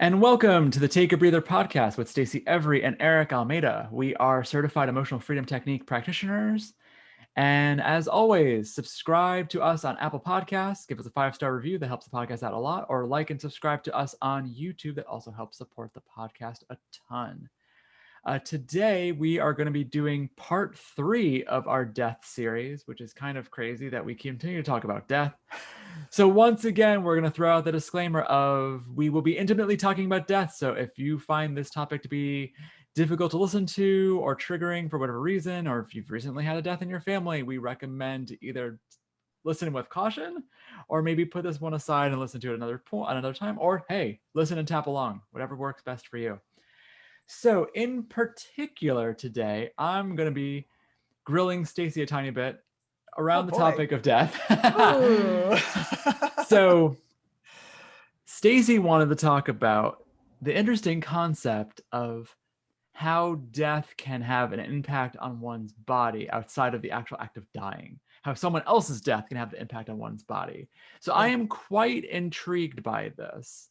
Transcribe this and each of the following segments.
And welcome to the Take a Breather podcast with Stacy Every and Eric Almeida. We are certified emotional freedom technique practitioners. And as always, subscribe to us on Apple Podcasts. Give us a 5-star review. That helps the podcast out a lot. Or like and subscribe to us on YouTube. That also helps support the podcast a ton. Today, we are going to be doing part 3 of our death series, which is kind of crazy that we continue to talk about death. So once again, we're going to throw out the disclaimer of we will be intimately talking about death. So if you find this topic to be difficult to listen to or triggering for whatever reason, or if you've recently had a death in your family, we recommend to either listen with caution or maybe put this one aside and listen to it another time, or hey, listen and tap along, whatever works best for you. So in particular today, I'm going to be grilling Stacy a tiny bit around the topic of death. So Stacy wanted to talk about the interesting concept of how death can have an impact on one's body outside of the actual act of dying, how someone else's death can have the impact on one's body. So I am quite intrigued by this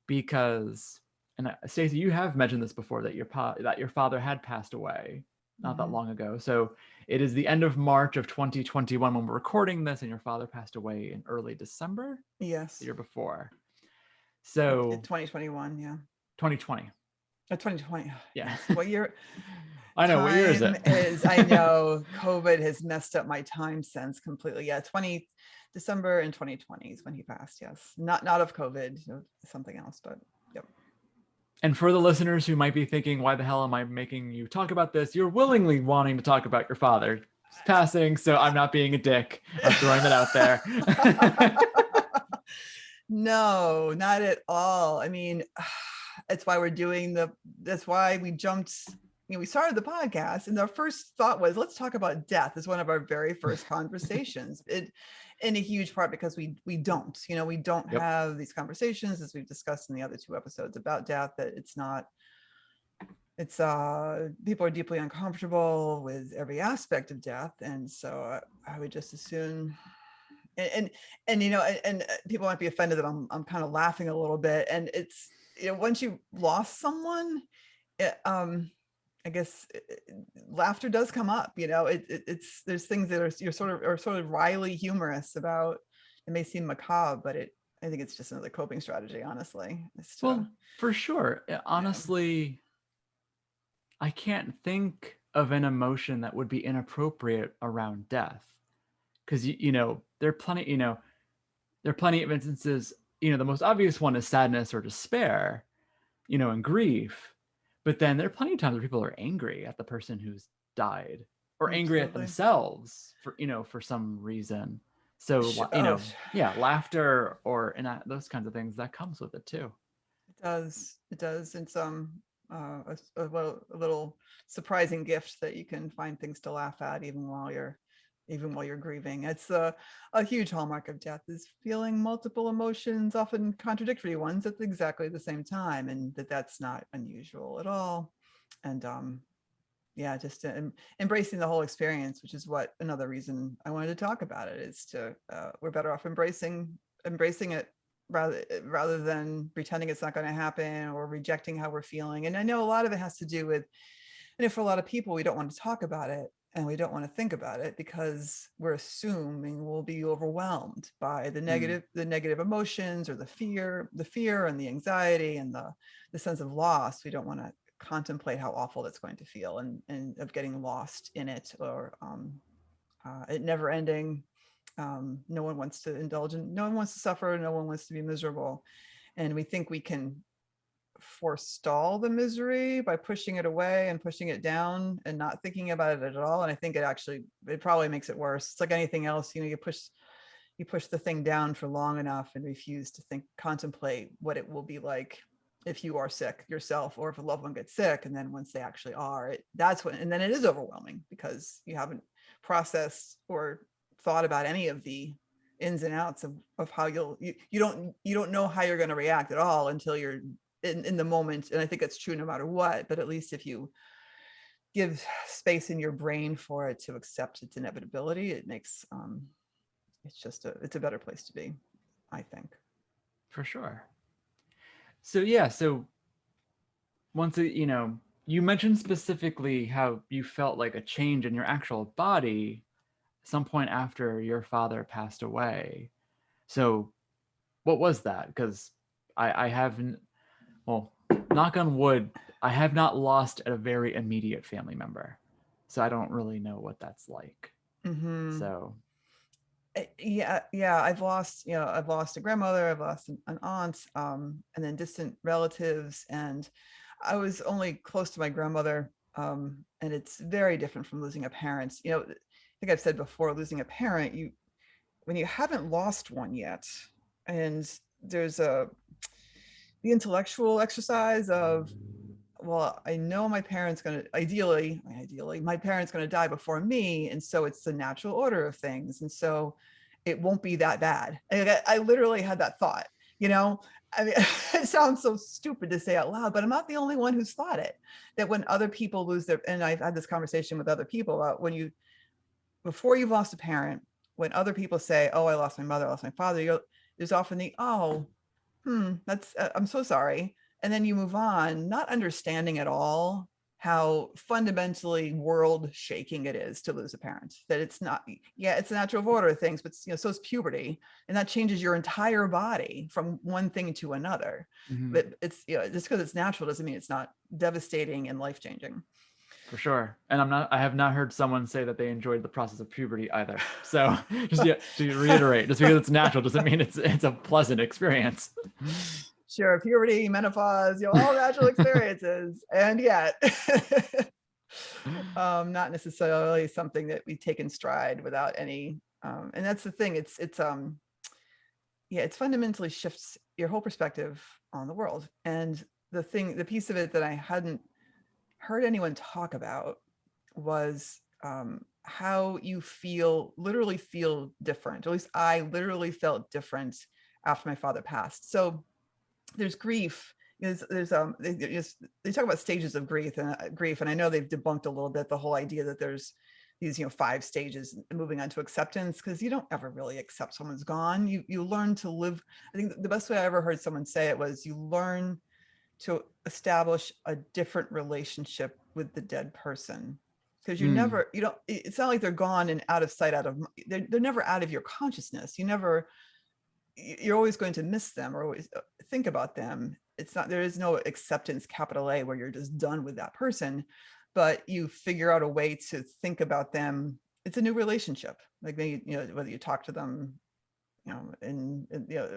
because, and Stacy, you have mentioned this before, that your father had passed away not that long ago. So it is the end of March of 2021 when we're recording this, and your father passed away in early December. Yes. The year before. So 2021, yeah. 2020. 2020. Yeah. What year? I know. What year is it? I know COVID has messed up my time sense completely. Yeah, December in 2020 is when he passed. Yes, not of COVID, something else, but yep. And for the listeners who might be thinking, why the hell am I making you talk about this? You're willingly wanting to talk about your father passing, so I'm not being a dick. I'm throwing it out there. No, not at all. I mean, that's why that's why we jumped, we started the podcast and our first thought was, let's talk about death as one of our very first conversations. In a huge part because we don't have these conversations, as we've discussed in the other 2 episodes about death, that people are deeply uncomfortable with every aspect of death. And so I would just assume, and people might be offended that I'm kind of laughing a little bit. And it's, once you lost someone, I guess laughter does come up. It's there's things that are sort of wryly humorous about. It may seem macabre, but I think it's just another coping strategy. Honestly, well, for sure. Honestly, I can't think of an emotion that would be inappropriate around death, because there are plenty of instances. The most obvious one is sadness or despair, and grief. But then there are plenty of times where people are angry at the person who's died, or angry at themselves for some reason. So laughter or those kinds of things, that comes with it too. It does. And some a little surprising gift that you can find things to laugh at even while you're grieving. It's a huge hallmark of death, is feeling multiple emotions, often contradictory ones, at exactly the same time, and that's not unusual at all. And just embracing the whole experience, which is what another reason I wanted to talk about it is to we're better off embracing it rather than pretending it's not going to happen or rejecting how we're feeling. And I know a lot of it has to do with, and for a lot of people, we don't want to talk about it and we don't want to think about it because we're assuming we'll be overwhelmed by the negative emotions, or the fear and the anxiety and the sense of loss. We don't want to contemplate how awful that's going to feel, and of getting lost in it, or it never ending. No one wants to indulge in, no one wants to suffer, no one wants to be miserable. And we think we can forestall the misery by pushing it away and pushing it down and not thinking about it at all. And I think it probably makes it worse. It's like anything else, you push the thing down for long enough and refuse to contemplate what it will be like if you are sick yourself, or if a loved one gets sick. And then once they actually are, and then it is overwhelming because you haven't processed or thought about any of the ins and outs of how you don't know how you're going to react at all until you're in the moment. And I think that's true no matter what, but at least if you give space in your brain for it to accept its inevitability, it makes it's a better place to be, I think. For sure. So yeah, so once it, you mentioned specifically how you felt like a change in your actual body some point after your father passed away. So what was that? Because I haven't, well, knock on wood, I have not lost a very immediate family member. So I don't really know what that's like. Mm-hmm. So, Yeah, I've lost a grandmother, I've lost an aunt, and then distant relatives. And I was only close to my grandmother. And it's very different from losing a parent. I think I've said before, losing a parent, when you haven't lost one yet, and there's the intellectual exercise of, well, I know my parents going to ideally, my parents going to die before me. And so it's the natural order of things. And so it won't be that bad. And I literally had that thought, I mean, it sounds so stupid to say out loud, but I'm not the only one who's thought it, that when other people lose and I've had this conversation with other people about before you've lost a parent, when other people say, oh, I lost my mother, I lost my father, there's often that's, I'm so sorry. And then you move on, not understanding at all how fundamentally world shaking it is to lose a parent. That it's not, yeah, it's a natural order of things, but so is puberty. And that changes your entire body from one thing to another. But it's, just because it's natural doesn't mean it's not devastating and life-changing. for sure. And I have not heard someone say that they enjoyed the process of puberty either. So just to reiterate, just because it's natural doesn't mean it's a pleasant experience. Sure, puberty, menopause, all natural experiences. And yet, not necessarily something that we take in stride without any, and that's the thing. It fundamentally shifts your whole perspective on the world. And the piece of it that I hadn't heard anyone talk about was how you literally feel different. At least I literally felt different after my father passed. So there's grief. They talk about stages of grief, and I know they've debunked a little bit the whole idea that there's these 5 stages moving on to acceptance, because you don't ever really accept someone's gone. You learn to live. I think the best way I ever heard someone say it was, you learn to establish a different relationship with the dead person, because it's not like they're gone and out of sight, they're never out of your consciousness. You're always going to miss them or always think about them. There is no acceptance, capital A, where you're just done with that person, but you figure out a way to think about them. It's a new relationship. Like maybe, whether you talk to them, and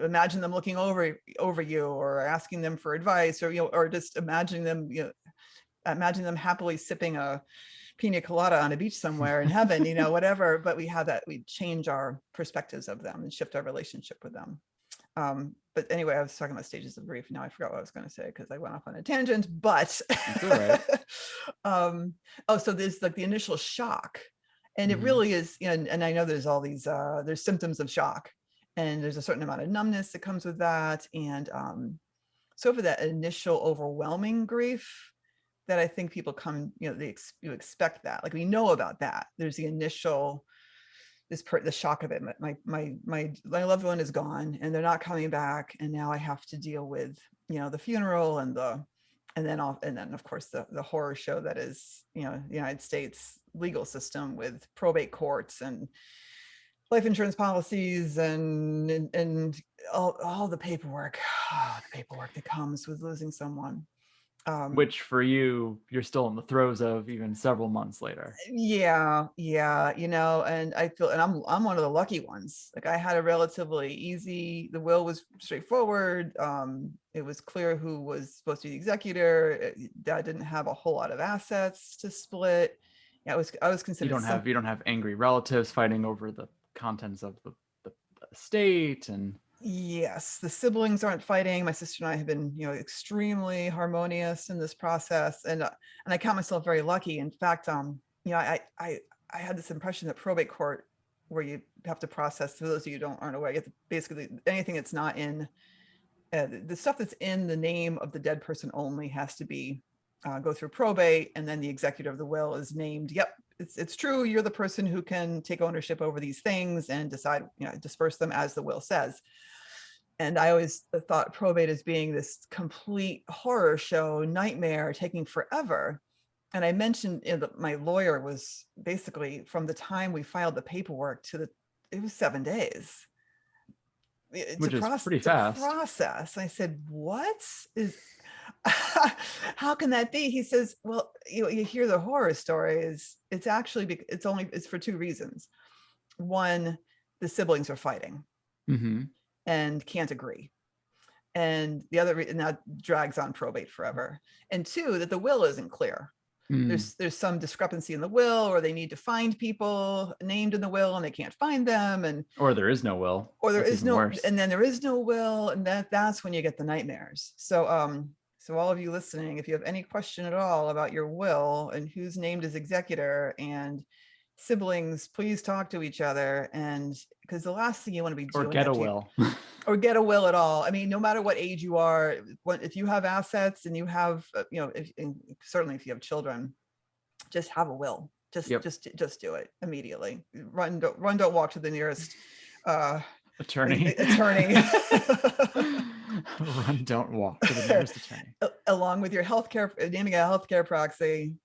imagine them looking over you, or asking them for advice, or just imagine them happily sipping a pina colada on a beach somewhere in heaven, whatever. But we change our perspectives of them and shift our relationship with them. But anyway, I was talking about stages of grief. Now I forgot what I was going to say because I went off on a tangent. But That's all right. So there's like the initial shock, and it really is. And I know there's all these there's symptoms of shock, and there's a certain amount of numbness that comes with that. And so for that initial overwhelming grief, that I think people you expect that, like we know about that. There's the initial, the shock of it. My loved one is gone and they're not coming back, and now I have to deal with the funeral and then of course the horror show that is the United States legal system, with probate courts and life insurance policies and all the paperwork, that comes with losing someone. Which for you, you're still in the throes of even several months later. Yeah. And I feel, and I'm one of the lucky ones. Like I had a relatively easy, the will was straightforward. It was clear who was supposed to be the executor. Dad didn't have a whole lot of assets to split. Yeah, I was considered. You don't have angry relatives fighting over the contents of the estate. And yes, the siblings aren't fighting. My sister and I have been, extremely harmonious in this process, and I count myself very lucky. In fact, I had this impression that probate court, where you have to process, for those of you who aren't aware, you have to basically, anything that's not in the stuff that's in the name of the dead person only has to be go through probate, and then the executor of the will is named. Yep, it's true. You're the person who can take ownership over these things and decide, disperse them as the will says. And I always thought probate as being this complete horror show, nightmare, taking forever. And I mentioned, my lawyer was basically, from the time we filed the paperwork it was 7 days Which is pretty to fast. process. I said, what is, how can that be? He says, well, you hear the horror stories. It's actually, it's for two reasons. One, the siblings are fighting and can't agree. And the other, and that drags on probate forever. And two, that the will isn't clear. There's some discrepancy in the will, or they need to find people named in the will and they can't find them, or there is no will, or there is no worse. And then there is no will, and that's when you get the nightmares. So all of you listening, if you have any question at all about your will and who's named as executor and siblings, please talk to each other. And because the last thing you want to be doing, or get a will. Or get a will at all. I mean, no matter what age you are, if you have assets and you have, certainly if you have children, just have a will. Just do it immediately. Run, don't walk to the nearest attorney. Run, don't walk to the nearest attorney. Along with your naming a healthcare proxy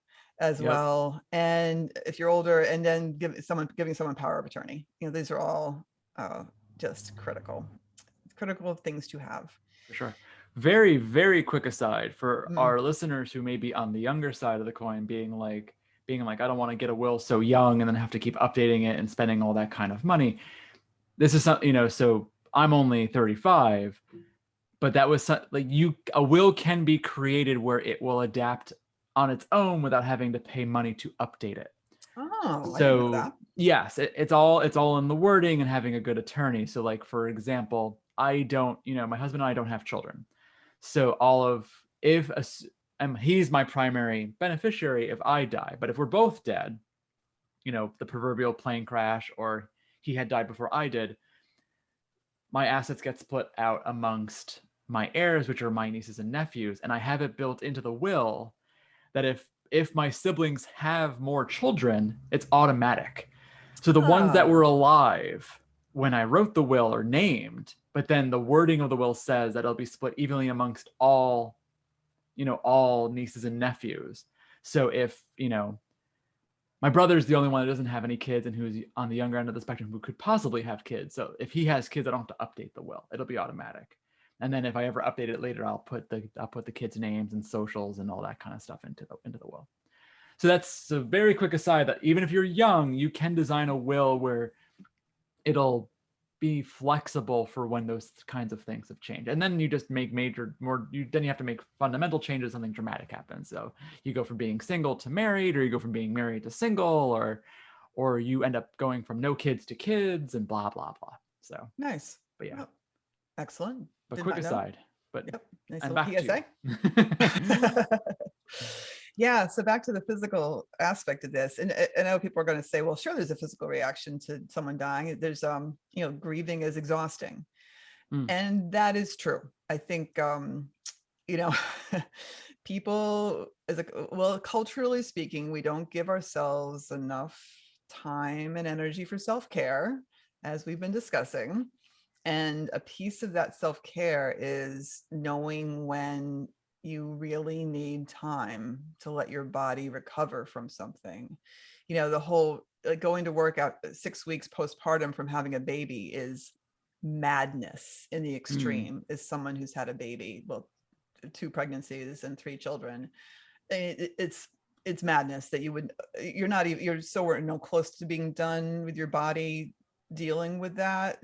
as well. And if you're older, and then giving someone power of attorney. These are all just critical things to have. For sure. Very, very quick aside for our listeners who may be on the younger side of the coin, being like, I don't want to get a will so young and then have to keep updating it and spending all that kind of money. This is something, so I'm only 35, but that was like a will can be created where it will adapt on its own without having to pay money to update it. Oh, so I didn't know that. Yes, it's all in the wording and having a good attorney. So like, for example, I don't, my husband and I don't have children. So he's my primary beneficiary if I die. But if we're both dead, the proverbial plane crash, or he had died before I did, my assets get split out amongst my heirs, which are my nieces and nephews. And I have it built into the will that if my siblings have more children, it's automatic. So the ones that were alive when I wrote the will are named, but then the wording of the will says that it'll be split evenly amongst all nieces and nephews. So if, my brother's the only one that doesn't have any kids and who's on the younger end of the spectrum who could possibly have kids. So if he has kids, I don't have to update the will. It'll be automatic. And then if I ever update it later, I'll put the kids' names and socials and all that kind of stuff into the will. So that's a very quick aside that even if you're young, you can design a will where it'll be flexible for when those kinds of things have changed. And then you just make then you have to make fundamental changes, something dramatic happens. So you go from being single to married, or you go from being married to single, or you end up going from no kids to kids, and blah, blah, blah. So nice. But yeah. Oh, excellent. But quick aside. But yep. Nice I'm little back PSA. Yeah. So back to the physical aspect of this. And I know people are going to say, well, sure, there's a physical reaction to someone dying. There's, grieving is exhausting. And that is true. I think, people culturally speaking, we don't give ourselves enough time and energy for self-care, as we've been discussing. And a piece of that self-care is knowing when you really need time to let your body recover from something. The whole going to work out 6 weeks postpartum from having a baby is madness in the extreme. As someone who's had a baby, 2 pregnancies and 3 children, it's madness that you're so close to being done with your body dealing with that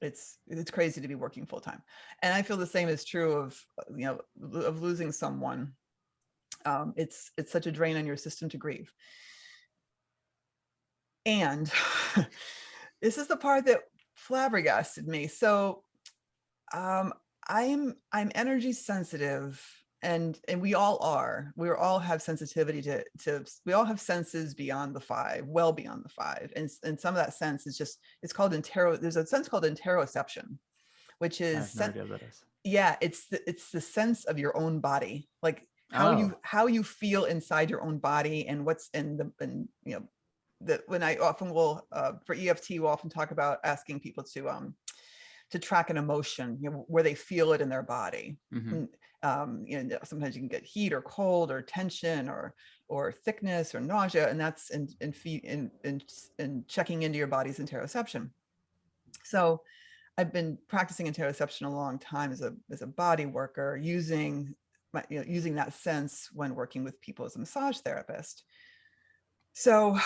it's crazy to be working full time. And I feel the same is true of losing someone. It's such a drain on your system to grieve. And this is the part that flabbergasted me. So I'm energy sensitive, and we all are. We all have sensitivity to we all have senses beyond the 5, well beyond the 5. And some of that sense is it's called there's a sense called interoception, which is, I have no idea what that is. Yeah, it's the sense of your own body, like how you feel inside your own body, and what's when I often will for EFT, we'll often talk about asking people to to track an emotion, where they feel it in their body. Mm-hmm. And, sometimes you can get heat or cold or tension or thickness or nausea, and that's in checking into your body's interoception. So I've been practicing interoception a long time as a body worker, using that sense when working with people as a massage therapist. So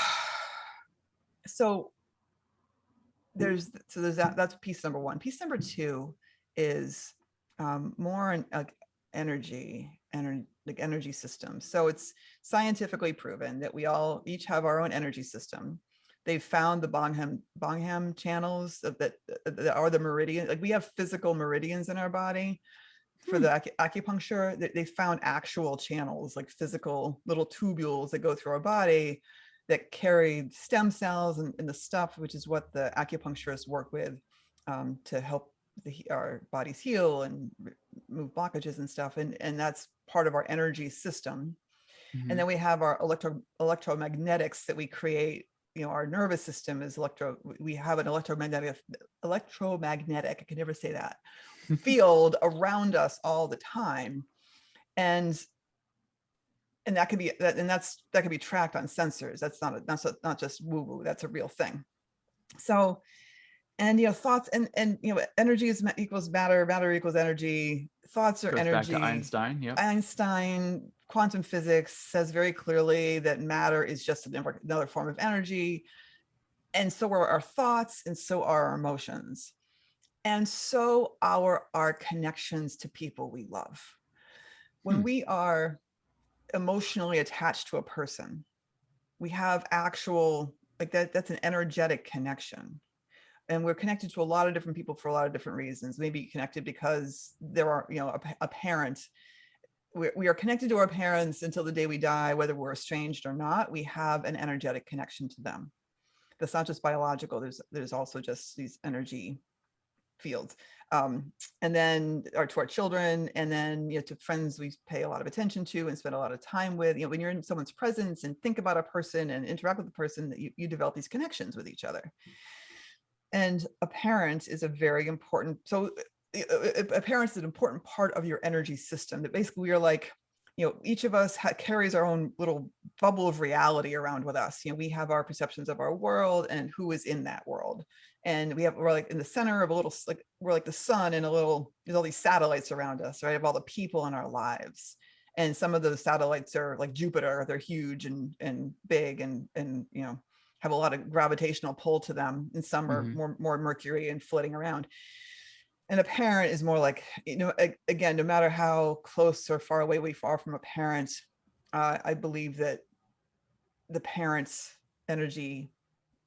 there's that's piece number one. Piece number two is more energy systems. So it's scientifically proven that we each have our own energy system. They've found the Bongham channels that are the meridian. Like, we have physical meridians in our body for the acupuncture. They found actual channels, like physical little tubules that go through our body that carry stem cells and the stuff, which is what the acupuncturists work with to help our bodies heal and move blockages and stuff. And that's part of our energy system. Mm-hmm. And then we have our electromagnetics that we create. Our nervous system is we have an electromagnetic, I can never say that, field around us all the time. And that can be tracked on sensors. That's not just woo-woo, that's a real thing. So, and thoughts and energy equals matter, matter equals energy. Thoughts are energy. Back to Einstein. Yep. Einstein, quantum physics says very clearly that matter is just another form of energy. And so are our thoughts, and so are our emotions. And so are our connections to people we love. When we are emotionally attached to a person, we have actual, like, that's an energetic connection. And we're connected to a lot of different people for a lot of different reasons. Maybe connected because there are, a parent. We are connected to our parents until the day we die, whether we're estranged or not. We have an energetic connection to them. That's not just biological. There's also just these energy fields. And then to our children, and then to friends we pay a lot of attention to and spend a lot of time with. When you're in someone's presence and think about a person and interact with the person, that you develop these connections with each other. And a parent is a very important. So a parent is an important part of your energy system. That basically we are like, each of us carries our own little bubble of reality around with us. We have our perceptions of our world and who is in that world. And we're like in the center of a little, like, we're like the sun in there's all these satellites around us, right? Of all the people in our lives. And some of those satellites are like Jupiter, they're huge and big and have a lot of gravitational pull to them. And some are more Mercury and floating around. And a parent is more like, again, no matter how close or far away we are from a parent, I believe that the parent's energy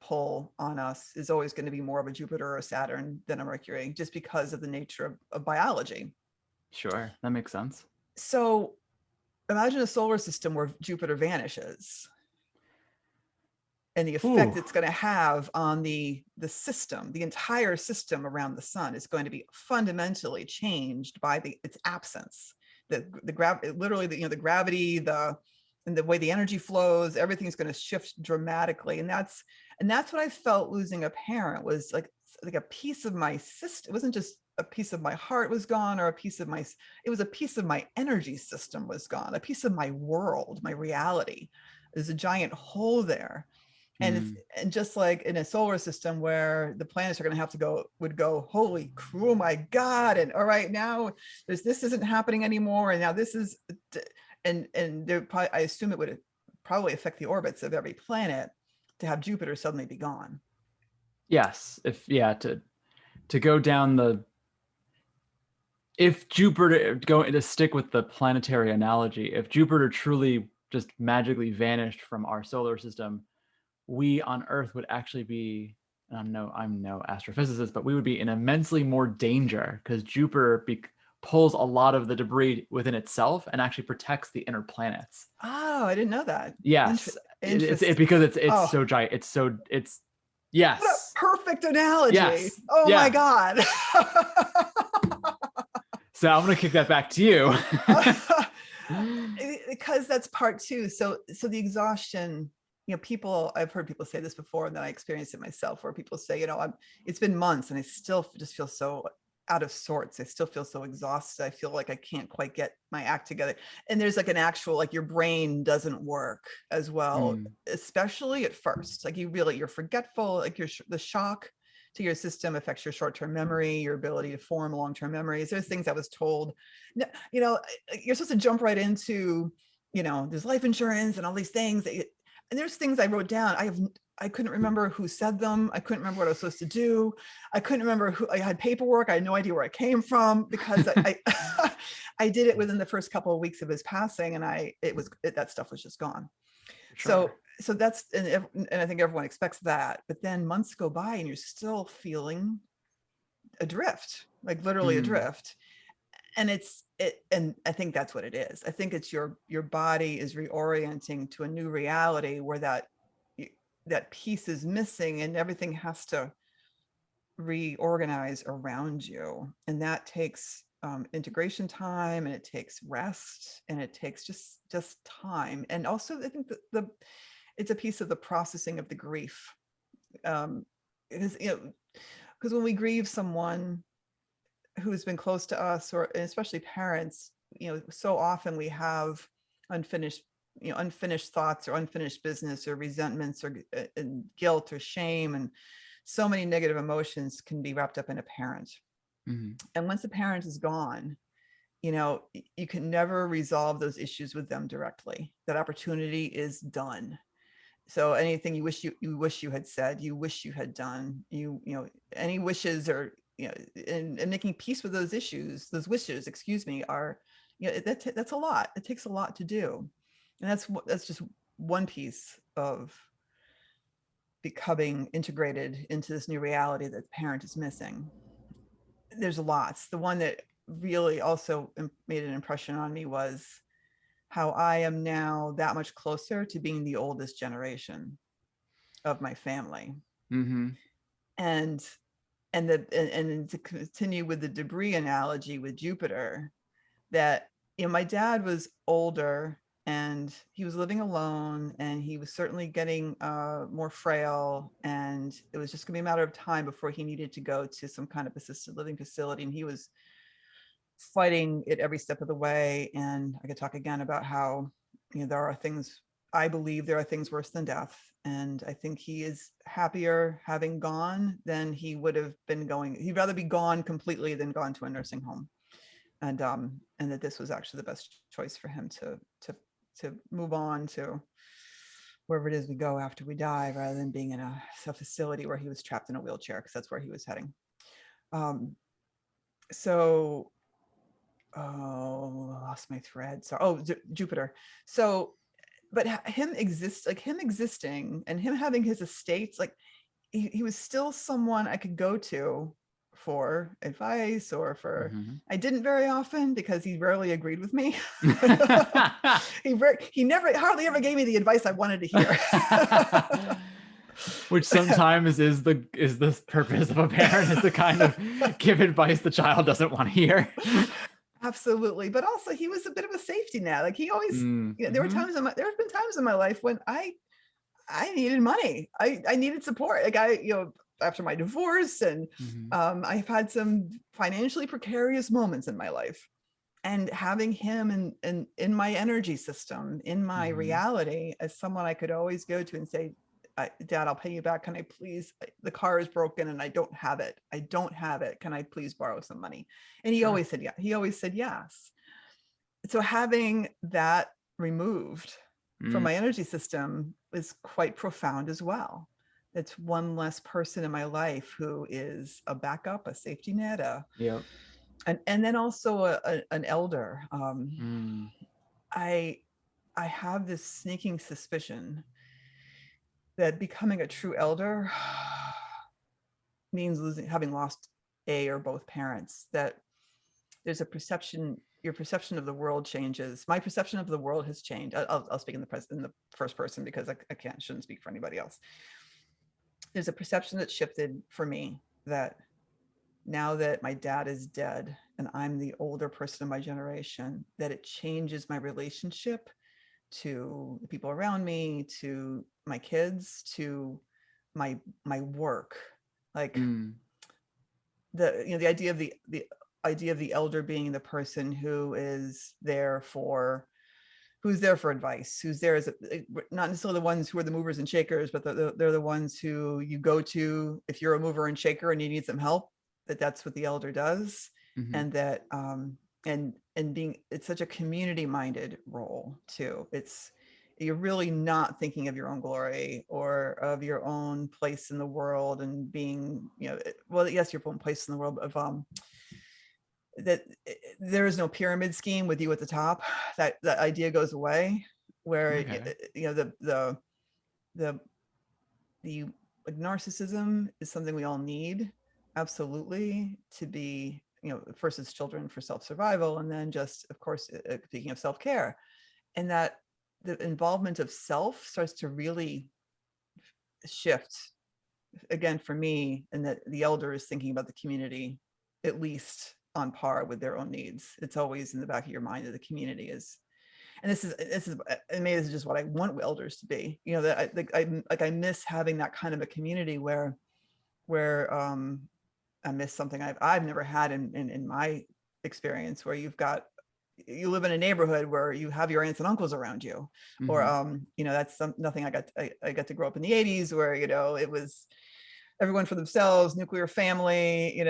pull on us is always going to be more of a Jupiter or a Saturn than a Mercury, just because of the nature of biology. Sure, that makes sense. So imagine a solar system where Jupiter vanishes, and the effect it's going to have on the system. The entire system around the sun is going to be fundamentally changed by its absence. The gravity, and the way the energy flows, everything's going to shift dramatically. And that's what I felt losing a parent was like a piece of my system. It wasn't just a piece of my heart was gone, or it was a piece of my energy system was gone. A piece of my world, my reality. There's a giant hole there. And and just like in a solar system where the planets are going to have to go, holy crew, my God. And all right, now this isn't happening anymore. And now this is, and I assume it would probably affect the orbits of every planet to have Jupiter suddenly be gone. Yes. To go down if Jupiter, going to stick with the planetary analogy, if Jupiter truly just magically vanished from our solar system, we on Earth would actually be, and I'm no astrophysicist, but we would be in immensely more danger, because Jupiter pulls a lot of the debris within itself and actually protects the inner planets. Oh, I didn't know that. Yes, because it's so giant. It's yes. What a perfect analogy. Yes. Oh my God. So I'm gonna kick that back to you. Because that's part two. So the exhaustion I've heard people say this before, and then I experienced it myself, where people say, it's been months and I still just feel so out of sorts. I still feel so exhausted. I feel like I can't quite get my act together. And there's like an actual, like, your brain doesn't work as well, especially at first. Like, you're forgetful, like the shock to your system affects your short-term memory, your ability to form long-term memories. There's things I was told, you're supposed to jump right into, there's life insurance and all these things and there's things I wrote down. I couldn't remember who said them. I couldn't remember what I was supposed to do. I couldn't remember who. I had paperwork. I had no idea where it came from, because I I did it within the first couple of weeks of his passing, and that stuff was just gone. Sure. So that's, and I think everyone expects that, but then months go by and you're still feeling adrift, like literally adrift. And and I think that's what it is. I think it's your body is reorienting to a new reality where that piece is missing, and everything has to reorganize around you. And that takes integration time, and it takes rest, and it takes just time. And also, I think that it's a piece of the processing of the grief. Because when we grieve someone who's been close to us, or especially parents, so often we have unfinished thoughts, or unfinished business, or resentments, or guilt, or shame, and so many negative emotions can be wrapped up in a parent. And once the parent is gone, you can never resolve those issues with them directly. That opportunity is done. So anything you wish you had said, you wish you had done, any wishes, or and making peace with those wishes, are, that's a lot. It takes a lot to do. And that's just one piece of becoming integrated into this new reality that the parent is missing. There's lots. The one that really also made an impression on me was how I am now that much closer to being the oldest generation of my family. And to continue with the debris analogy with Jupiter, that my dad was older, and he was living alone, and he was certainly getting more frail, and it was just gonna be a matter of time before he needed to go to some kind of assisted living facility. And he was fighting it every step of the way. And I could talk again about how I believe there are things worse than death. And I think he is happier having gone than he would have been going. He'd rather be gone completely than gone to a nursing home. And that this was actually the best choice for him to move on to wherever it is we go after we die, rather than being in a facility where he was trapped in a wheelchair, because that's where he was heading. Lost my thread. So, Jupiter. So, but him existing and him having his estates, like he was still someone I could go to for advice, or for, I didn't very often, because he rarely agreed with me. He hardly ever gave me the advice I wanted to hear. Which sometimes is the purpose of a parent, is to kind of give advice the child doesn't want to hear. Absolutely. But also, he was a bit of a safety net. Like, he always, there have been times in my life when I needed money. I needed support. Like, after my divorce, and I've had some financially precarious moments in my life, and having him in my energy system, in my reality, as someone I could always go to and say, Dad, I'll pay you back. Can I please, the car is broken and I don't have it. Can I please borrow some money? And he always said, yeah. He always said yes. So having that removed from my energy system is quite profound as well. It's one less person in my life who is a backup, a safety net, and then also an elder. I have this sneaking suspicion that becoming a true elder means having lost a or both parents. That there's a perception, your perception of the world changes. My perception of the world has changed. I'll speak in the first person, because I shouldn't speak for anybody else. There's a perception that shifted for me, that now that my dad is dead and I'm the older person in my generation, that it changes my relationship to the people around me, to my kids to my work. Like the idea of the elder being the person who is there for advice, who's there as not necessarily the ones who are the movers and shakers, but they're the ones who you go to if you're a mover and shaker and you need some help. That's what the elder does. And that and being, it's such a community minded role too. You're really not thinking of your own glory or of your own place in the world and being, well, yes, your own place in the world of that there is no pyramid scheme with you at the top. That idea goes away, where the like narcissism is something we all need, absolutely, to be, first as children for self-survival, and then just, of course, speaking of self-care, and that the involvement of self starts to really shift again for me, and that the elder is thinking about the community at least on par with their own needs. It's always in the back of your mind that the community is, and this is maybe this is just what I want elders to be, that I miss having that kind of a community where I miss something I've never had in my experience, where you live in a neighborhood where you have your aunts and uncles around you, or that's nothing I got to grow up in the 80s, where it was everyone for themselves, nuclear family, you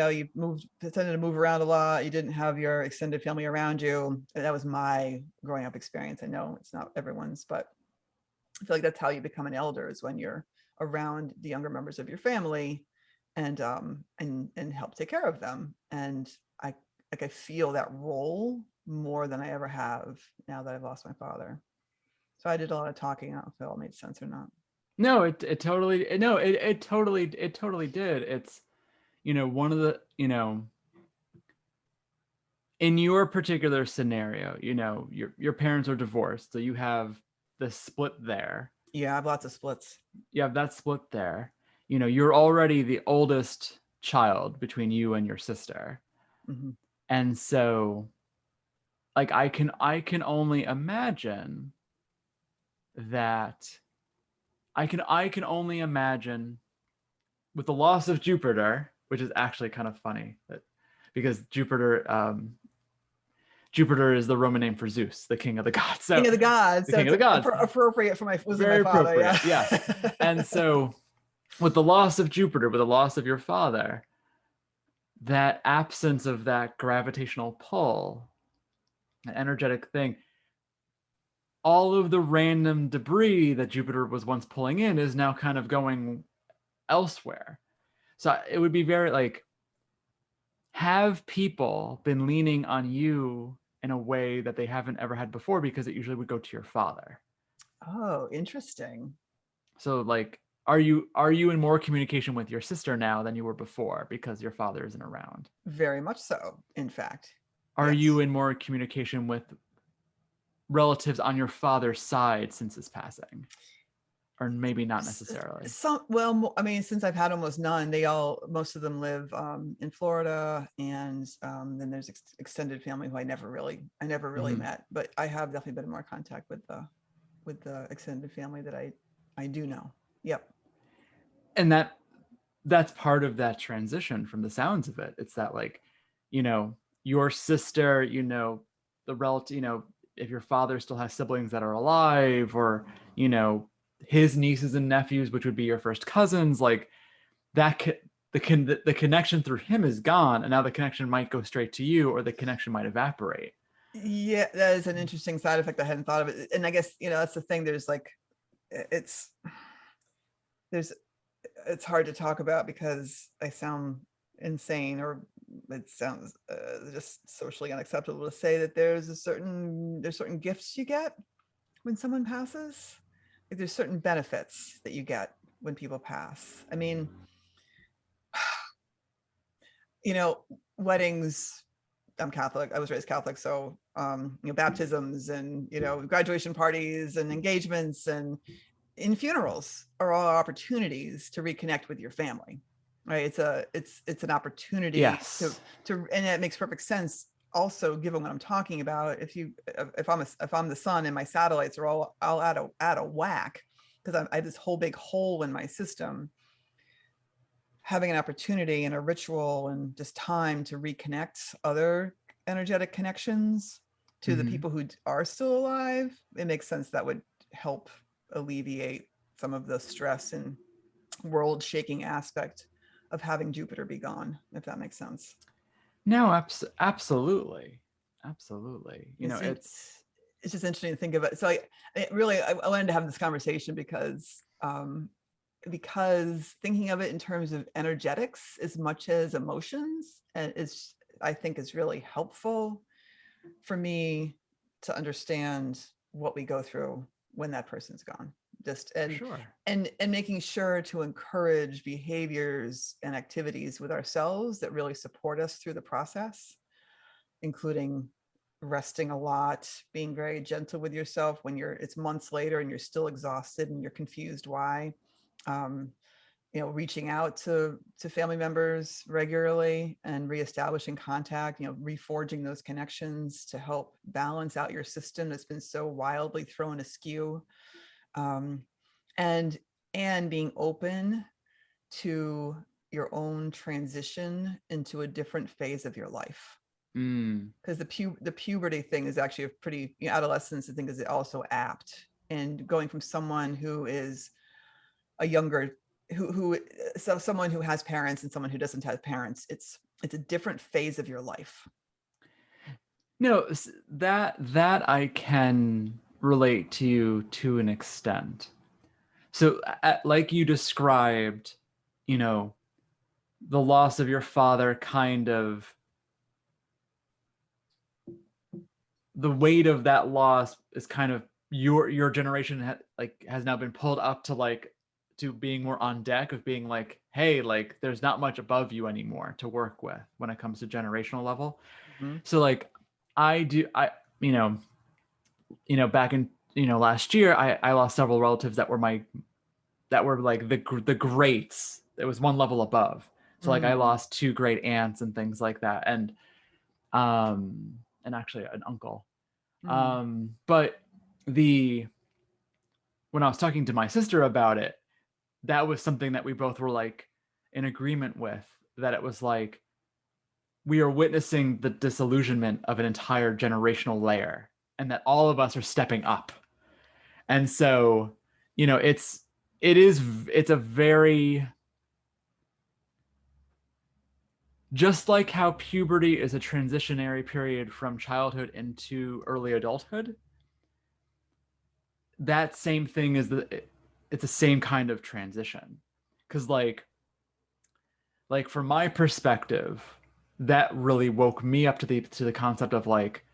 tended to move around a lot. You didn't have your extended family around you. And that was my growing up experience. I know it's not everyone's, but I feel like that's how you become an elder, is when you're around the younger members of your family and help take care of them. And I feel that role more than I ever have now that I've lost my father. So I did a lot of talking. I don't know if it all made sense or not. No, it totally did. It's, one of the, in your particular scenario, your parents are divorced, so you have the split there. Yeah, I have lots of splits. You have that split there. You're already the oldest child between you and your sister. And so, like, I can only imagine that I can only imagine with the loss of Jupiter, which is actually kind of funny, because Jupiter is the Roman name for Zeus, the king of the gods. So, king of the gods. The king of the gods. Appropriate for my Very father. Appropriate. Yeah. And so, with the loss of Jupiter, with the loss of your father, that absence of that gravitational pull, an energetic thing, all of the random debris that Jupiter was once pulling in is now kind of going elsewhere. So it would be very like, have people been leaning on you in a way that they haven't ever had before? Because it usually would go to your father. Oh, interesting. So like, are you in more communication with your sister now than you were before because your father isn't around? Very much so, in fact. Are you in more communication with relatives on your father's side since his passing? Or maybe not necessarily. Well, I mean, since I've had almost none, most of them live in Florida, and then there's extended family who I never really met, but I have definitely been in more contact with the extended family that I do know. Yep. And that's part of that transition from the sounds of it. It's that, like, your sister, the relative, if your father still has siblings that are alive, or, his nieces and nephews, which would be your first cousins, like that, the connection through him is gone, and now the connection might go straight to you, or the connection might evaporate. Yeah, that is an interesting side effect. I hadn't thought of it. And I guess, that's the thing. There's like, it's hard to talk about because I sound insane, or it sounds just socially unacceptable to say that there's certain gifts you get when someone passes. Like, there's certain benefits that you get when people pass. I mean, weddings, I'm Catholic. I was raised Catholic. So, baptisms and, graduation parties and engagements and in funerals are all opportunities to reconnect with your family, right? It's an opportunity. Yes. to, and it makes perfect sense. Also, given what I'm talking about, if I'm the sun and my satellites are all out of whack, because I had this whole big hole in my system, having an opportunity and a ritual and just time to reconnect other energetic connections to the Mm-hmm. people who are still alive, it makes sense that would help alleviate some of the stress and world shaking aspect of having Jupiter be gone, if that makes sense. No, absolutely. Absolutely. You know, It's it's it's just interesting to think about. So I wanted to have this conversation because thinking of it in terms of energetics as much as emotions is, I think, is really helpful for me to understand what we go through when that person's gone. Just sure. and making sure to encourage behaviors and activities with ourselves that really support us through the process, including resting a lot, being very gentle with yourself when it's months later and you're still exhausted and you're confused why. Um, reaching out to family members regularly and reestablishing contact, reforging those connections to help balance out your system that's been so wildly thrown askew. Um, and being open to your own transition into a different phase of your life, Mm. because the puberty thing is actually a pretty, adolescence, I think, is also apt. And going from someone who is a younger, so someone who has parents and someone who doesn't have parents, it's a different phase of your life. No, that I can relate to you to an extent. So, like you described, you know, the loss of your father kind of, the weight of that loss is kind of your generation has now been pulled up to like to being more on deck of being like, hey, like there's not much above you anymore to work with when it comes to generational level. Mm-hmm. So like you know back in last year, I lost several relatives that were like the greats. It was one level above. So like I Mm-hmm. lost two great aunts and things like that, um and actually an uncle. But the when I was talking to my sister about it, that was something that we both were like in agreement with, that it was like we are witnessing the disillusionment of an entire generational layer and that all of us are stepping up. And so, it's a very, just like how puberty is a transitionary period from childhood into early adulthood, that same thing is it's the same kind of transition. Because like from my perspective, that really woke me up to the concept of like,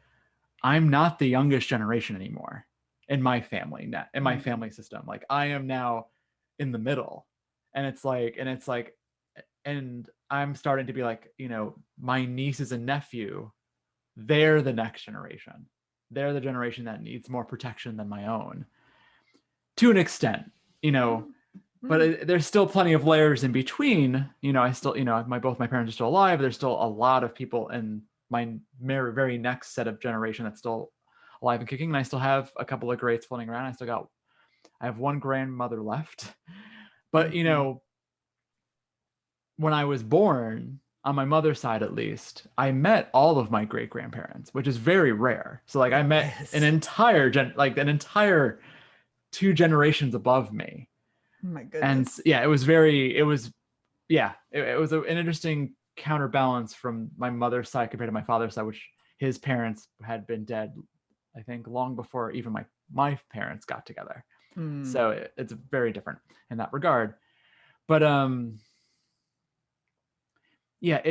I'm not the youngest generation anymore in my family, in my Mm-hmm. family system. Like I am now in the middle. And and I'm starting to be like, my nieces and nephew, they're the next generation. They're the generation that needs more protection than my own, to an extent, you know. But Mm-hmm. there's still plenty of layers in between. I still, both my parents are still alive. There's still a lot of people in my very next set of generation that's still alive and kicking. And I still have a couple of greats floating around. I have one grandmother left. But, Mm-hmm. when I was born, on my mother's side at least, I met all of my great grandparents, which is very rare. So like I met an Yes. entire an entire two generations above me. Oh my And goodness. yeah, it was an interesting counterbalance from my mother's side compared to my father's side, which his parents had been dead, I think, long before even my parents got together. Mm. So it's very different in that regard. But yeah,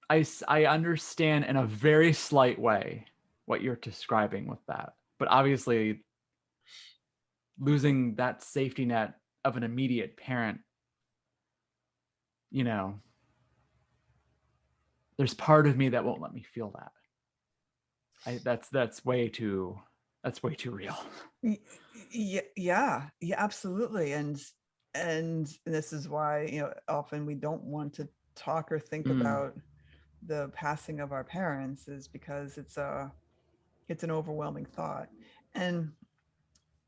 I understand in a very slight way what you're describing with that. But obviously, losing that safety net of an immediate parent, you know, there's part of me that won't let me feel that. That's way too real. Yeah, absolutely. And this is why, often we don't want to talk or think Mm, about the passing of our parents, is because it's an overwhelming thought. and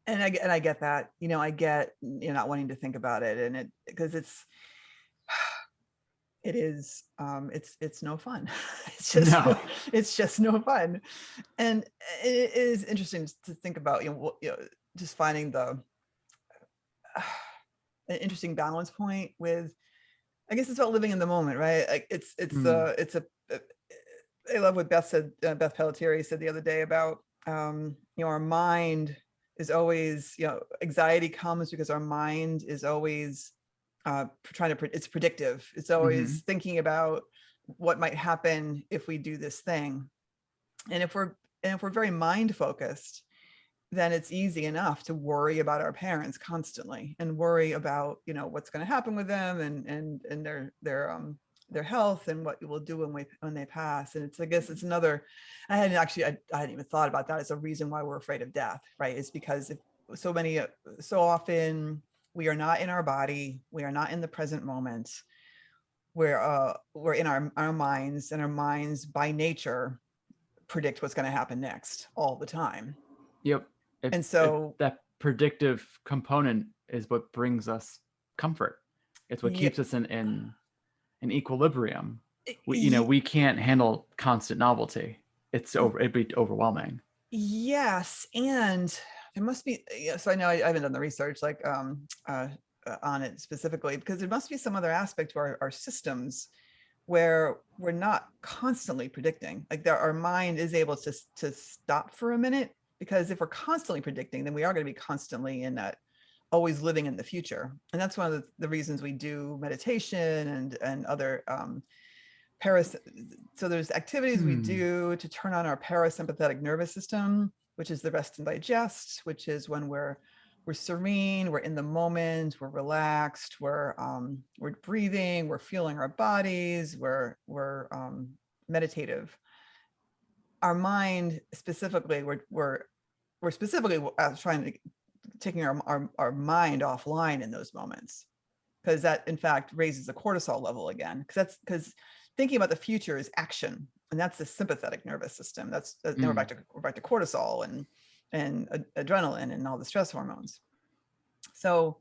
I get that, I get you're not wanting to think about it, and because it is it's no fun. No. It's just no fun. And it is interesting to think about, just finding an interesting balance point with, I guess it's about living in the moment, right? Like I love what Beth said. Beth Pelletieri said the other day about, our mind is always, anxiety comes because our mind is always it's predictive. It's always thinking about what might happen if we do this thing. And if we're very mind focused, then it's easy enough to worry about our parents constantly and worry about, what's going to happen with them and their health and what we'll do when they pass. And I guess it's another, I hadn't even thought about that as a reason why we're afraid of death, right? It's because so often we are not in our body. We are not in the present moment. We're in our minds, and our minds by nature predict what's going to happen next all the time. Yep. And so that predictive component is what brings us comfort. It's what keeps us in equilibrium. We can't handle constant novelty. It'd be overwhelming. Yes, and there must be. So I know I haven't done the research on it specifically, because there must be some other aspect to our systems where we're not constantly predicting. Like our mind is able to stop for a minute, because if we're constantly predicting, then we are going to be constantly in that, always living in the future. And that's one of the reasons we do meditation and other so there's activities we do to turn on our parasympathetic nervous system, which is the rest and digest, which is when we're serene, we're in the moment, we're relaxed, we're breathing, we're feeling our bodies, we're meditative. Our mind specifically, we're specifically trying to taking our mind offline in those moments, because that in fact raises the cortisol level again, because thinking about the future is action, and that's the sympathetic nervous system. That's we're back to cortisol and adrenaline and all the stress hormones. So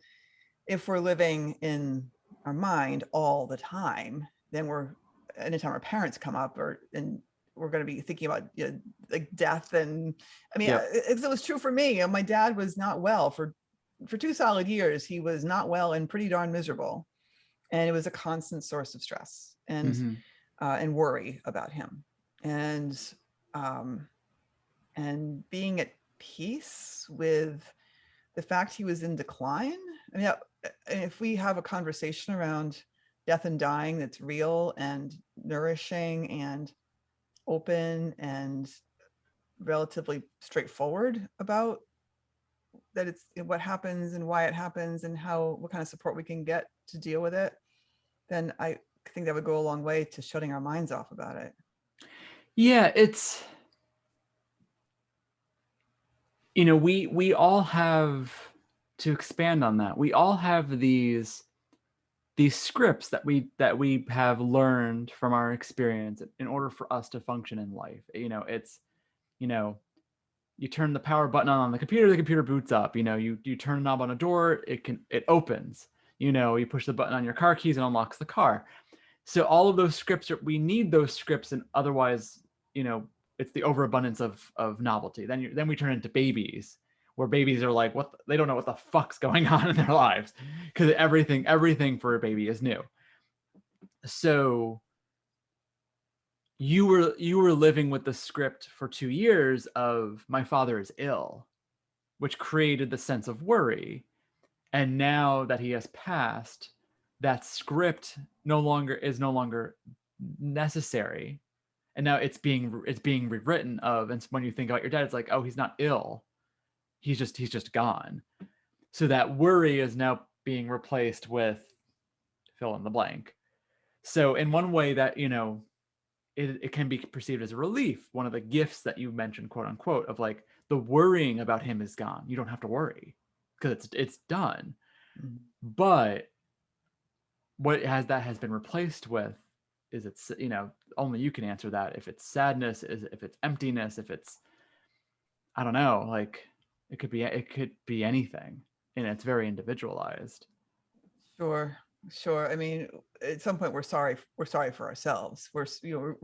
if we're living in our mind all the time, then anytime our parents come up, and we're going to be thinking about like death. And I mean, it was true for me. My dad was not well for 2 solid years. He was not well and pretty darn miserable, and it was a constant source of stress and worry about him, and being at peace with the fact he was in decline. I mean, if we have a conversation around death and dying that's real and nourishing and open and relatively straightforward about that, it's what happens and why it happens and what kind of support we can get to deal with it, then I think that would go a long way to shutting our minds off about it. Yeah, it's, we all have, to expand on that, we all have these scripts that we have learned from our experience in order for us to function in life. It's, you turn the power button on the computer boots up. You turn a knob on a door, it opens. You push the button on your car keys and unlocks the car. So all of those scripts, we need those scripts, and otherwise, it's the overabundance of novelty. Then we turn into babies, where babies are like, they don't know what the fuck's going on in their lives, because everything for a baby is new. So you were living with the script for 2 years of my father is ill, which created the sense of worry. And now that he has passed, that script no longer necessary. And now it's being rewritten of, and when you think about your dad, it's like, oh, he's not ill. He's just gone. So that worry is now being replaced with fill in the blank. So in one way that, it can be perceived as a relief. One of the gifts that you mentioned, quote unquote, of like the worrying about him is gone. You don't have to worry because it's done. Mm-hmm. But what has been replaced with is it's, only you can answer that. If it's sadness, if it's emptiness, if it's, I don't know, like It could be anything, and it's very individualized. Sure, sure. I mean, at some point we're sorry for ourselves. We're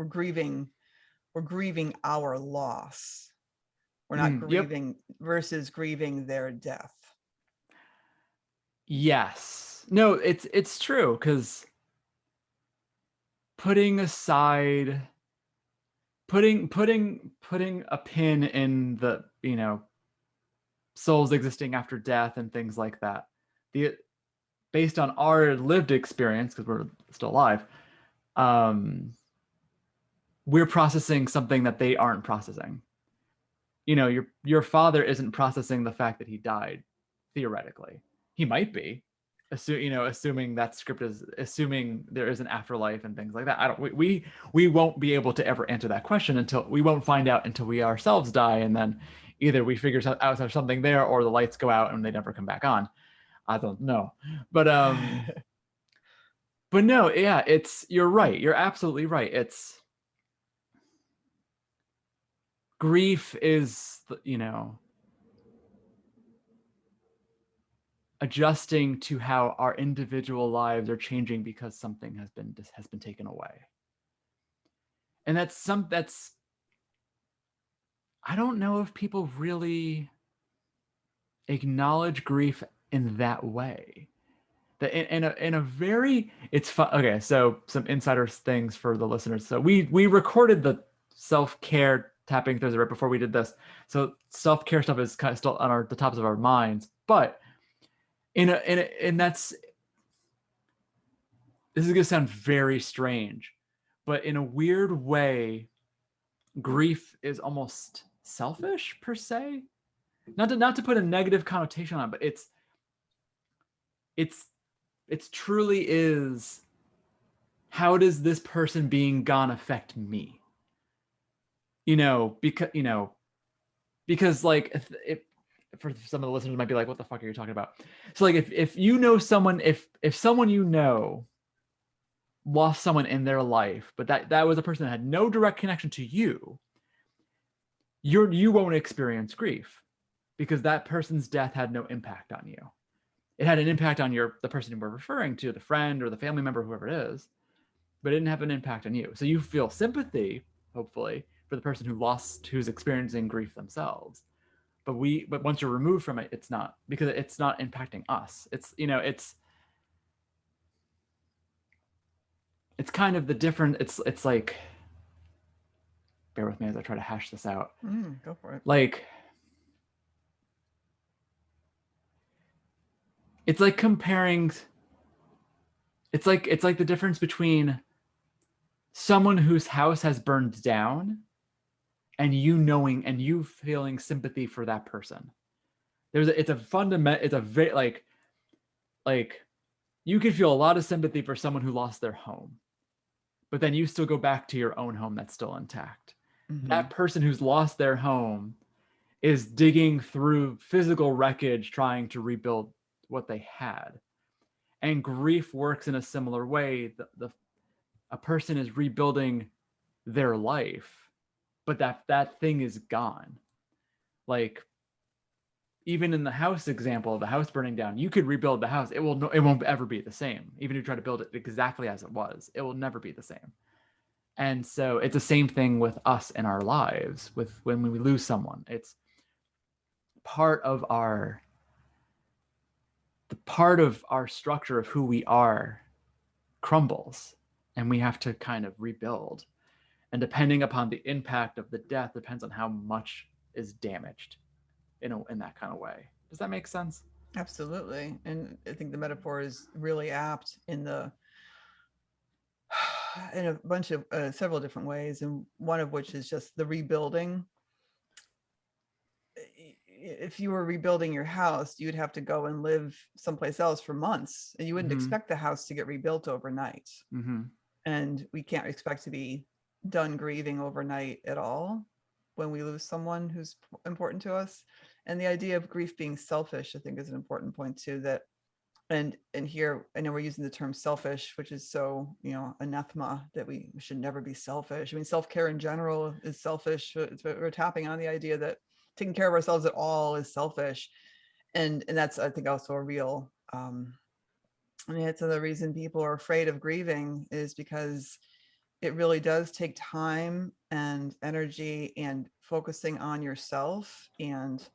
grieving our loss. We're not Yep. grieving versus grieving their death. Yes. No, it's true, because putting aside putting a pin in the, souls existing after death and things like that, the based on our lived experience, because we're still alive, um we're processing something that they aren't processing. Your father isn't processing the fact that he died. Theoretically, he might be, assuming that script is assuming there is an afterlife and things like that. I don't we won't be able to ever answer that question, until we won't find out until we ourselves die, and then either we figure out there's something there, or the lights go out and they never come back on. I don't know. But no, yeah, you're right, you're absolutely right. It's grief is, adjusting to how our individual lives are changing because something has been taken away. And that's I don't know if people really acknowledge grief in that way. That in a very, it's fun. Okay, so some insider things for the listeners. So we recorded the self-care tapping Thursday right before we did this. So self-care stuff is kind of still on the tops of our minds, but and this is going to sound very strange, but in a weird way, grief is almost selfish per se. Not to put a negative connotation on it, but it's truly is, how does this person being gone affect me? Because like, if for some of the listeners might be like, what the fuck are you talking about? So like, if someone, if someone lost someone in their life, but that was a person that had no direct connection to you, you won't experience grief, because that person's death had no impact on you. It had an impact on the person we're referring to, the friend or the family member, whoever it is, but it didn't have an impact on you. So you feel sympathy, hopefully, for the person who's experiencing grief themselves. But once you're removed from it, it's not, because it's not impacting us. It's kind of the different. It's like, bear with me as I try to hash this out. Go for it. Like, it's like comparing. It's like the difference between someone whose house has burned down and you feeling sympathy for that person. It's a fundamental. It's a very like you could feel a lot of sympathy for someone who lost their home, but then you still go back to your own home that's still intact. Mm-hmm. That person who's lost their home is digging through physical wreckage trying to rebuild what they had. And grief works in a similar way. A person is rebuilding their life, but that thing is gone. Like, even in the house example of the house burning down, you could rebuild the house. It won't ever be the same. Even if you try to build it exactly as it was, it will never be the same. And so it's the same thing with us in our lives. When we lose someone, it's part of our structure of who we are crumbles, and we have to kind of rebuild. And depending upon the impact of the death, depends on how much is damaged in that kind of way. Does that make sense? Absolutely. And I think the metaphor is really apt in a bunch of several different ways, and one of which is just the rebuilding. If you were rebuilding your house, you'd have to go and live someplace else for months, and you wouldn't expect the house to get rebuilt overnight. And we can't expect to be done grieving overnight at all when we lose someone who's important to us. And the idea of grief being selfish, I think, is an important point too. That and here, I know we're using the term selfish, which is so, anathema, that we should never be selfish. I mean, self-care in general is selfish. We're tapping on the idea that taking care of ourselves at all is selfish. And that's, I think, also a real, I mean, it's another reason people are afraid of grieving, is because it really does take time and energy and focusing on yourself, and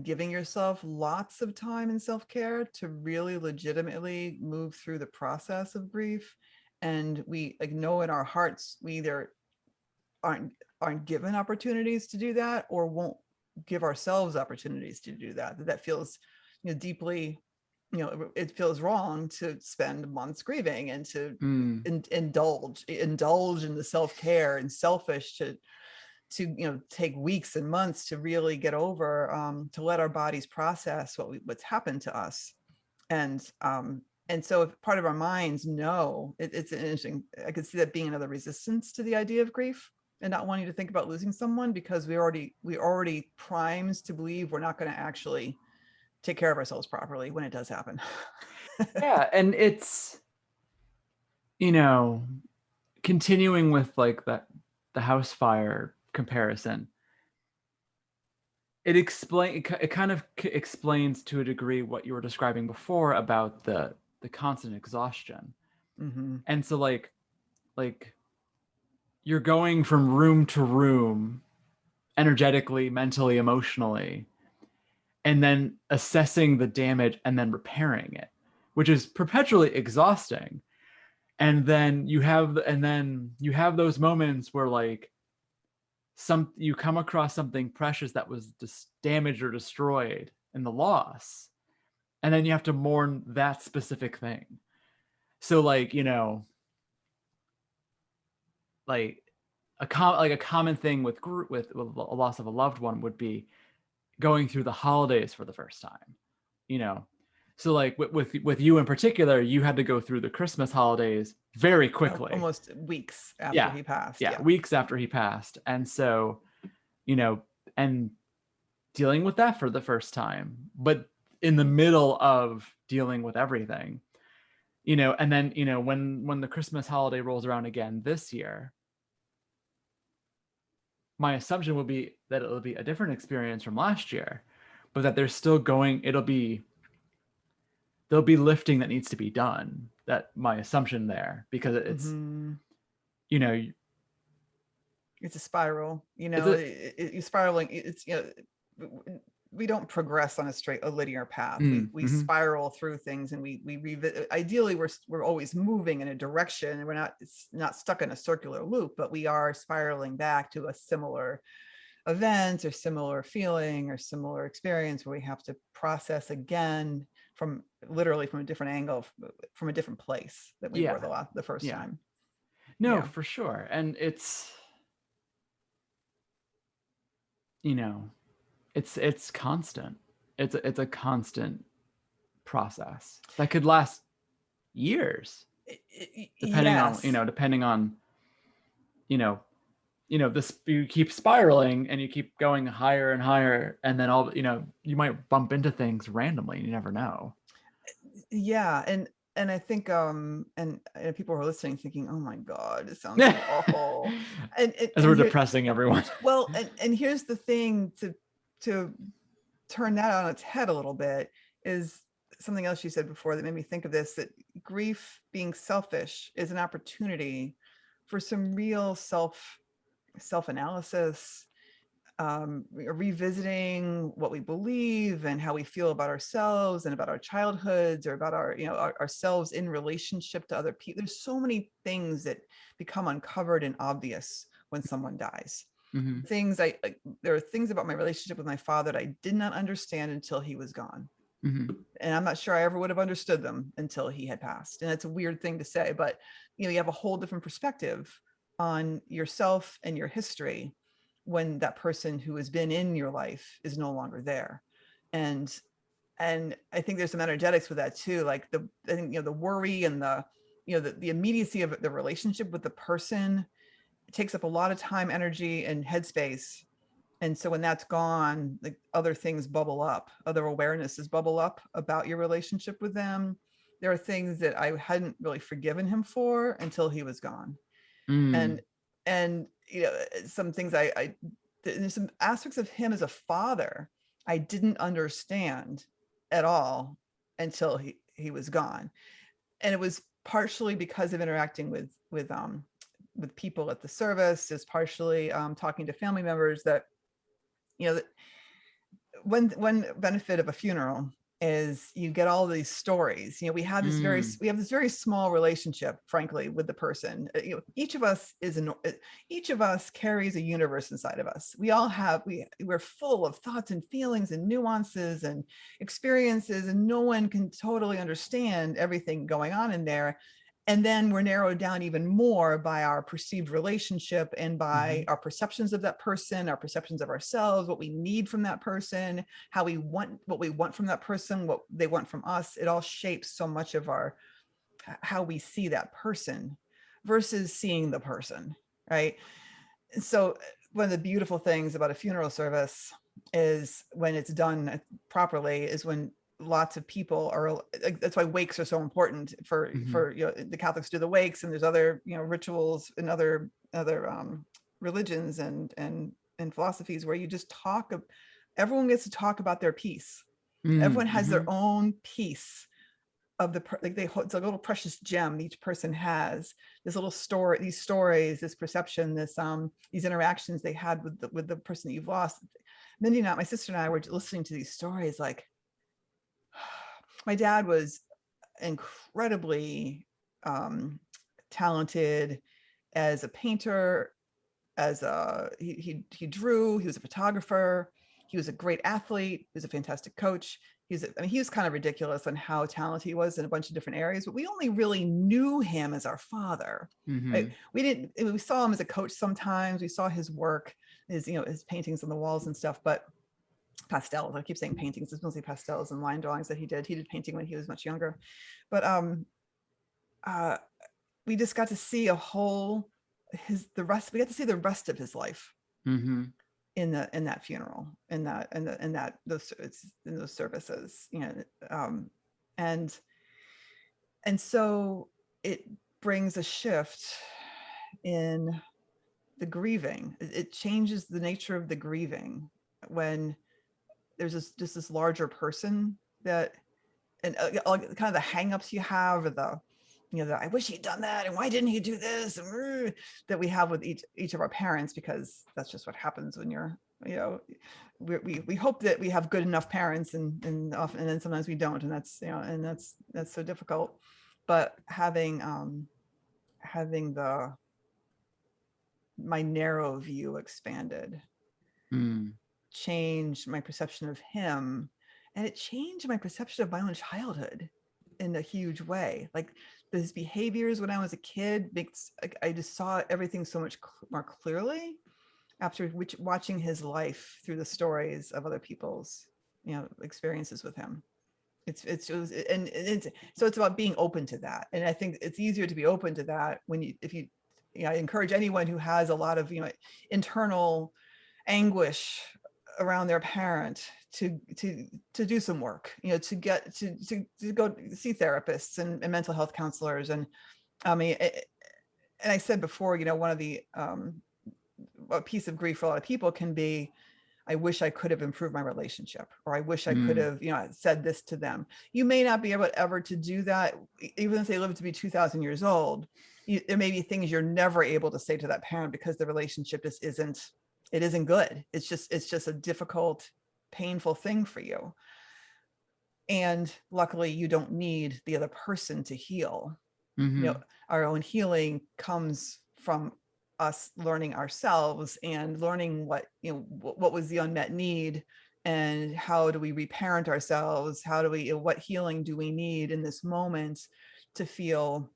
giving yourself lots of time and self-care to really legitimately move through the process of grief. And we, like, know in our hearts we either aren't given opportunities to do that, or won't give ourselves opportunities to do that. That feels, deeply, it feels wrong to spend months grieving, and to indulge in the self-care, and selfish to take weeks and months to really get over, to let our bodies process what's happened to us. And so if part of our minds know, it's an interesting, I could see that being another resistance to the idea of grief, and not wanting to think about losing someone, because we already primed to believe we're not going to actually take care of ourselves properly when it does happen. Yeah, and it's, continuing with like the house fire comparison, it kind of explains to a degree what you were describing before about the constant exhaustion. Mm-hmm. And so like you're going from room to room, energetically, mentally, emotionally, and then assessing the damage and then repairing it, which is perpetually exhausting. And then you have those moments where like you come across something precious that was damaged or destroyed in the loss, and then you have to mourn that specific thing. So like, like a common thing with a loss of a loved one would be going through the holidays for the first time, you know. So like with you in particular, you had to go through the Christmas holidays very quickly. Almost weeks after he passed. Yeah, weeks after he passed. And so, and dealing with that for the first time, but in the middle of dealing with everything, and then, when the Christmas holiday rolls around again this year, my assumption would be that it'll be a different experience from last year, but that there'll be lifting that needs to be done. That my assumption there, because it's, Mm-hmm. you know, It's a spiral, it's you spiraling. It's, we don't progress on a linear path. We spiral through things, and we revisit. Ideally, we're always moving in a direction, and we're not, it's not stuck in a circular loop, but we are spiraling back to a similar event or similar feeling or similar experience, where we have to process again from a different angle, from a different place that we were the first time. No, for sure. And it's, it's constant. It's a constant process that could last years, depending on, this, you keep spiraling and you keep going higher and higher, and then you might bump into things randomly and you never know. Yeah. And I think, and people who are listening thinking, oh my God, it sounds so awful. As we're depressing everyone. Well, and here's the thing, to turn that on its head a little bit, is something else you said before that made me think of this, that grief being selfish is an opportunity for some real self-analysis, revisiting what we believe and how we feel about ourselves and about our childhoods, or about ourselves in relationship to other people. There's so many things that become uncovered and obvious when someone dies. Mm-hmm. There are things about my relationship with my father that I did not understand until he was gone. Mm-hmm. And I'm not sure I ever would have understood them until he had passed. And that's a weird thing to say, but you have a whole different perspective on yourself and your history when that person who has been in your life is no longer there. And I think there's some energetics with that too. Like the worry and the immediacy of the relationship with the person, it takes up a lot of time, energy, and headspace. And so when that's gone, like, other things bubble up, other awarenesses bubble up about your relationship with them. There are things that I hadn't really forgiven him for until he was gone. And some things I there's some aspects of him as a father I didn't understand at all until he was gone. And it was partially because of interacting with people at the service, is partially talking to family members that, you know, one benefit of a funeral is you get all these stories. You know, we have this very small relationship, frankly, with the person. You know, each of us carries a universe inside of us. We all have, we're full of thoughts and feelings and nuances and experiences, and no one can totally understand everything going on in there. And then we're narrowed down even more by our perceived relationship and by our perceptions of that person, our perceptions of ourselves, what we need from that person, what we want from that person, what they want from us. It all shapes so much of how we see that person versus seeing the person, right? So one of the beautiful things about a funeral service is when it's done properly, is when lots of people are, that's why wakes are so important for you know, the Catholics do the wakes, and there's other, you know, rituals and other religions and philosophies where you just talk, everyone gets to talk about their piece. Everyone has their own piece of it's a little precious gem each person has, this little story, these stories, this perception, these interactions they had with the person that you've lost. Mindy and my sister and I were listening to these stories, like, my dad was incredibly talented as a painter, he drew, he was a photographer, he was a great athlete, he was a fantastic coach. He was kind of ridiculous on how talented he was in a bunch of different areas, but we only really knew him as our father. Right? We saw him as a coach sometimes, we saw his work, his paintings on the walls and stuff, but pastels. I keep saying paintings. It's mostly pastels and line drawings that he did. He did painting when he was much younger, but we just got to see we got to see the rest of his life in that funeral, in those services, you know, and so it brings a shift in the grieving. It changes the nature of the grieving when there's this larger person that, and kind of the hangups you have, or I wish he'd done that, and why didn't he do this, and that we have with each of our parents, because that's just what happens when you're, you know, we hope that we have good enough parents, and often, and then sometimes we don't, and that's, you know, and that's so difficult. But having my narrow view expanded changed my perception of him, and it changed my perception of my own childhood in a huge way. Like, his behaviors when I was a kid I just saw everything so much more clearly after watching his life through the stories of other people's, you know, experiences with him. So it's about being open to that, and I think it's easier to be open to that I encourage anyone who has a lot of, you know, internal anguish around their parent to do some work, you know, to go see therapists and mental health counselors. And I mean, and I said before, you know, one of the a piece of grief for a lot of people can be, I wish I could have improved my relationship, or I wish I could have, you know, said this to them. You may not be able ever to do that, even if they live to be 2,000 years old. There may be things you're never able to say to that parent because the relationship just isn't good. It's just a difficult, painful thing for you. And luckily you don't need the other person to heal. You know, our own healing comes from us learning ourselves and learning what was the unmet need, and how do we reparent ourselves? What healing do we need in this moment to feel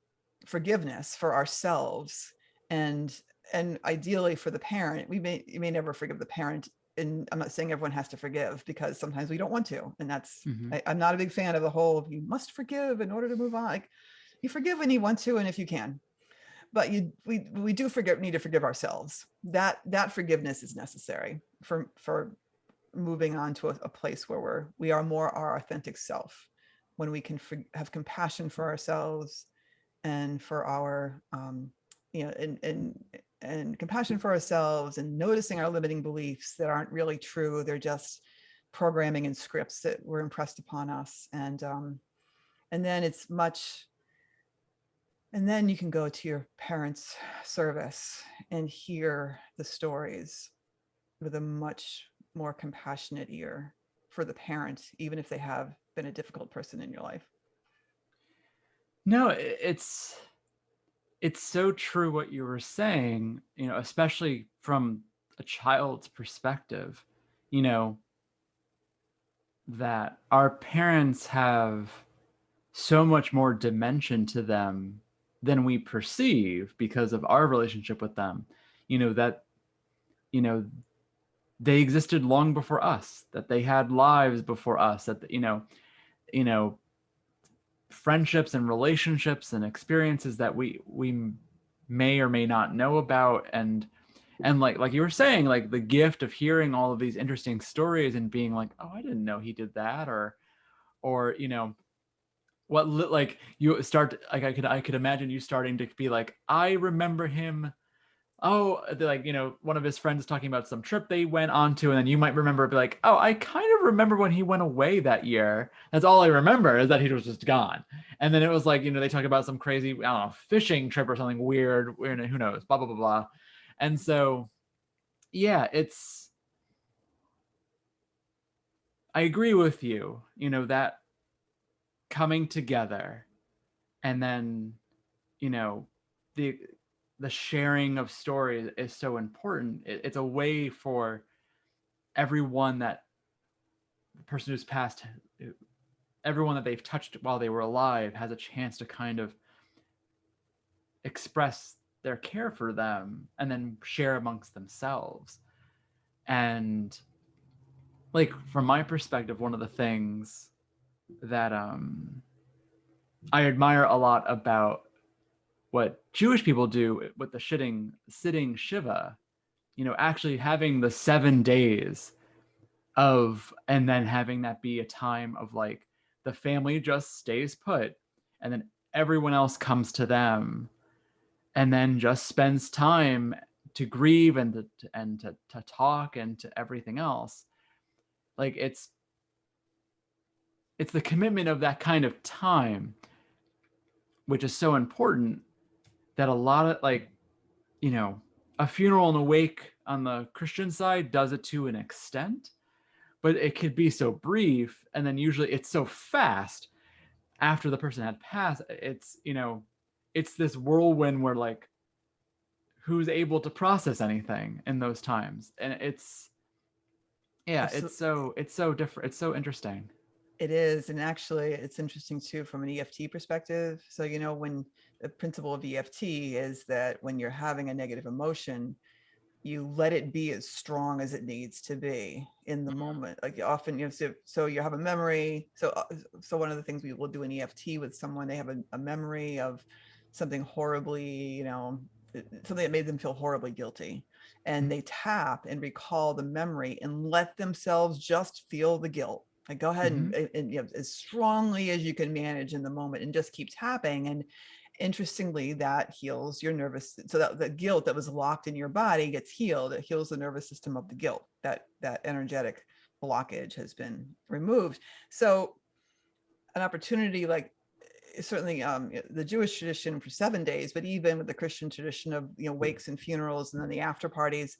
forgiveness for ourselves, and ideally for the parent. You may never forgive the parent, and I'm not saying everyone has to forgive, because sometimes we don't want to, and that's I'm not a big fan of the whole you must forgive in order to move on. Like, you forgive when you want to and if you can, but we do need to forgive ourselves. That forgiveness is necessary for moving on to a place where we are more our authentic self, when we can have compassion for ourselves and for our you know, and compassion for ourselves, and noticing our limiting beliefs that aren't really true. They're just programming and scripts that were impressed upon us. And then it's much, and then you can go to your parents' service and hear the stories with a much more compassionate ear for the parent, even if they have been a difficult person in your life. No, it's so true what you were saying, especially from a child's perspective, you know, that our parents have so much more dimension to them than we perceive because of our relationship with them. That, you know, they existed long before us, that they had lives before us, that, you know, friendships and relationships and experiences that we may or may not know about. And like you were saying, like the gift of hearing all of these interesting stories and being like, oh, I didn't know he did that. Or what, like you start, like I could imagine you starting to be like, I remember him. Oh, like, one of his friends talking about some trip they went on to, and then you might remember, be like, oh, I kind of remember when he went away that year. That's all I remember, is that he was just gone. And then it was like, they talk about some crazy, I don't know, fishing trip or something weird, who knows, blah, blah, blah, blah. And so, yeah, I agree with you, that coming together, and then, you know, the the sharing of stories is so important. It's a way for everyone, that the person who's passed, everyone that they've touched while they were alive, has a chance to kind of express their care for them and then share amongst themselves. And like, from my perspective, one of the things that I admire a lot about what Jewish people do with the sitting Shiva, actually having the 7 days of, and then having that be a time of, like, the family just stays put, and then everyone else comes to them, and then just spends time to grieve and to talk and to everything else. Like, it's the commitment of that kind of time, which is so important, that a lot of, like, a funeral and a wake on the Christian side does it to an extent, but it could be so brief, and then usually it's so fast after the person had passed. It's this whirlwind where, like, who's able to process anything in those times? And it's so different. It's so interesting. It is. And actually, it's interesting too from an EFT perspective. So, when the principle of EFT is that when you're having a negative emotion, you let it be as strong as it needs to be in the moment. Like, often, so you have a memory. So one of the things we will do in EFT with someone, they have a memory of something horribly, something that made them feel horribly guilty. And they tap and recall the memory and let themselves just feel the guilt. Like, go ahead and as strongly as you can manage in the moment, and just keep tapping. And interestingly, that heals your nervous, so that the guilt that was locked in your body gets healed. It heals the nervous system of the guilt. That energetic blockage has been removed. So an opportunity, like, certainly the Jewish tradition for 7 days, but even with the Christian tradition of wakes and funerals and then the after parties,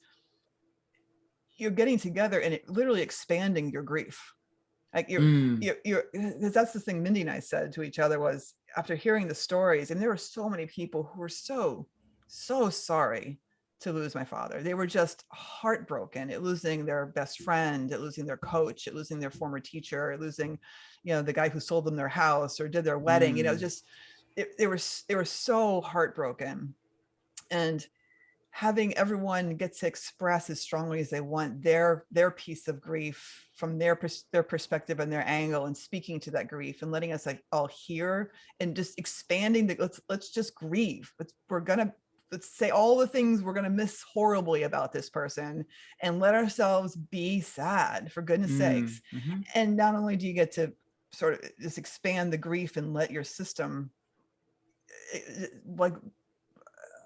you're getting together and it literally expanding your grief. Like, you're because that's the thing Mindy and I said to each other, was after hearing the stories, and there were so many people who were so sorry to lose my father. They were just heartbroken at losing their best friend, at losing their coach, at losing their former teacher, at losing, the guy who sold them their house or did their wedding. Just they were so heartbroken. And having everyone get to express as strongly as they want their piece of grief from their perspective and their angle, and speaking to that grief and letting us, like, all hear, and just expanding let's just grieve. Let's say all the things we're going to miss horribly about this person, and let ourselves be sad, for goodness sakes. And not only do you get to sort of just expand the grief and let your system, like,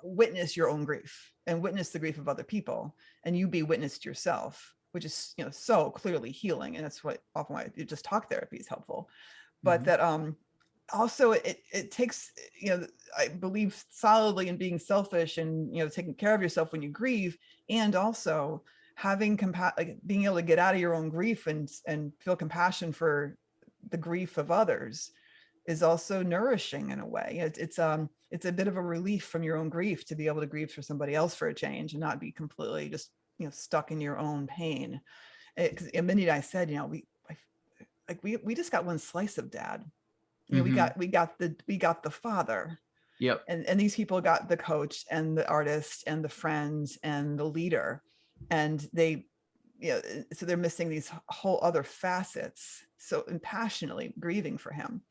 witness your own grief and witness the grief of other people, and you be witnessed yourself, which is, so clearly healing. And that's what often why just talk therapy is helpful. But that also it takes, I believe solidly in being selfish and, taking care of yourself when you grieve, and also having being able to get out of your own grief and feel compassion for the grief of others is also nourishing in a way. It's a bit of a relief from your own grief to be able to grieve for somebody else for a change and not be completely just, stuck in your own pain. Because Mindy and I said, we just got one slice of dad. We got the father. Yep. And these people got the coach and the artist and the friends and the leader, and they, so they're missing these whole other facets. So and passionately grieving for him,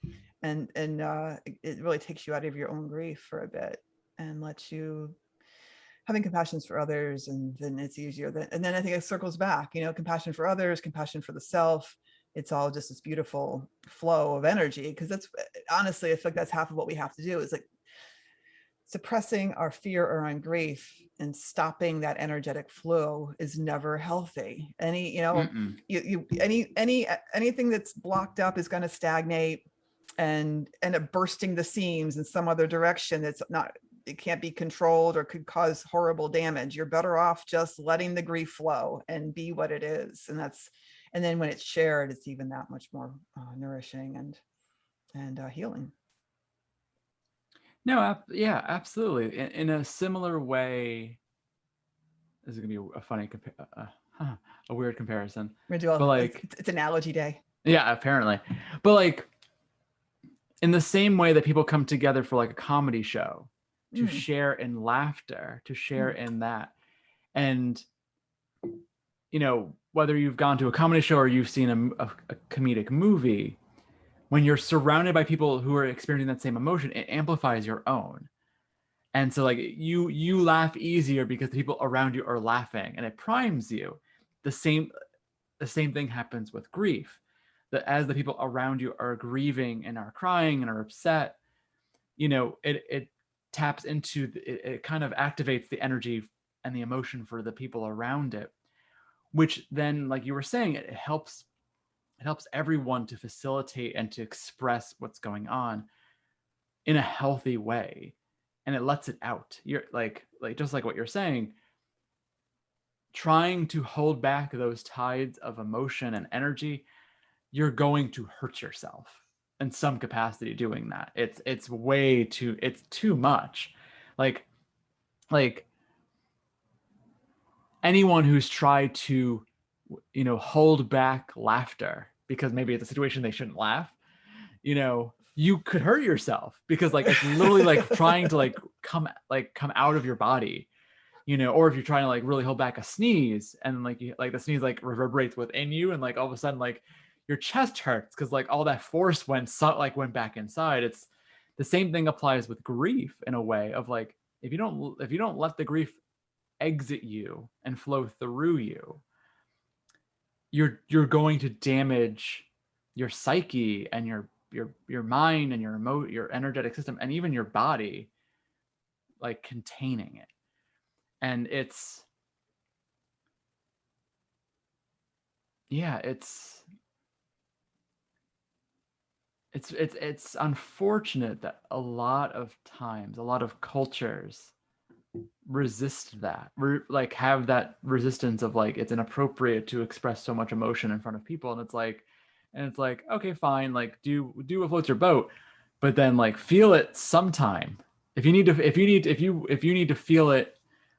and it really takes you out of your own grief for a bit and lets you having compassion for others, and then it's easier. And then I think it circles back, compassion for others, compassion for the self. It's all just this beautiful flow of energy, because that's honestly, I feel like that's half of what we have to do is like suppressing our fear or our grief and stopping that energetic flow is never healthy. Anything that's blocked up is going to stagnate and end up bursting the seams in some other direction that's not, it can't be controlled or could cause horrible damage. You're better off just letting the grief flow and be what it is. And then when it's shared, it's even that much more nourishing and healing. No, yeah, absolutely. In a similar way, this is gonna be a funny, a weird comparison. We're gonna do but like it's analogy day. Yeah, apparently. But like, in the same way that people come together for like a comedy show to share in laughter, to share in that, and whether you've gone to a comedy show or you've seen a comedic movie, when you're surrounded by people who are experiencing that same emotion, it amplifies your own. And so like you laugh easier because the people around you are laughing, and it primes you. The same thing happens with grief. That as the people around you are grieving and are crying and are upset, it taps into, it kind of activates the energy and the emotion for the people around it, which then, like you were saying, it helps everyone to facilitate and to express what's going on in a healthy way, and it lets it out. You're like just like what you're saying, trying to hold back those tides of emotion and energy, you're going to hurt yourself in some capacity doing that. It's too much. Like anyone who's tried to hold back laughter because maybe it's a situation they shouldn't laugh, you could hurt yourself, because like it's literally like trying to come out of your body, or if you're trying to like really hold back a sneeze, and like the sneeze like reverberates within you, and like all of a sudden like your chest hurts because like all that force went back inside. It's the same thing applies with grief in a way of like, if you don't let the grief exit you and flow through you, you're going to damage your psyche and your mind and your energetic system and even your body, like containing it. And it's unfortunate that a lot of times, a lot of cultures resist that, like have that resistance of like, it's inappropriate to express so much emotion in front of people. And it's like, okay, fine, like do what floats your boat, but then like feel it sometime. If you need to feel it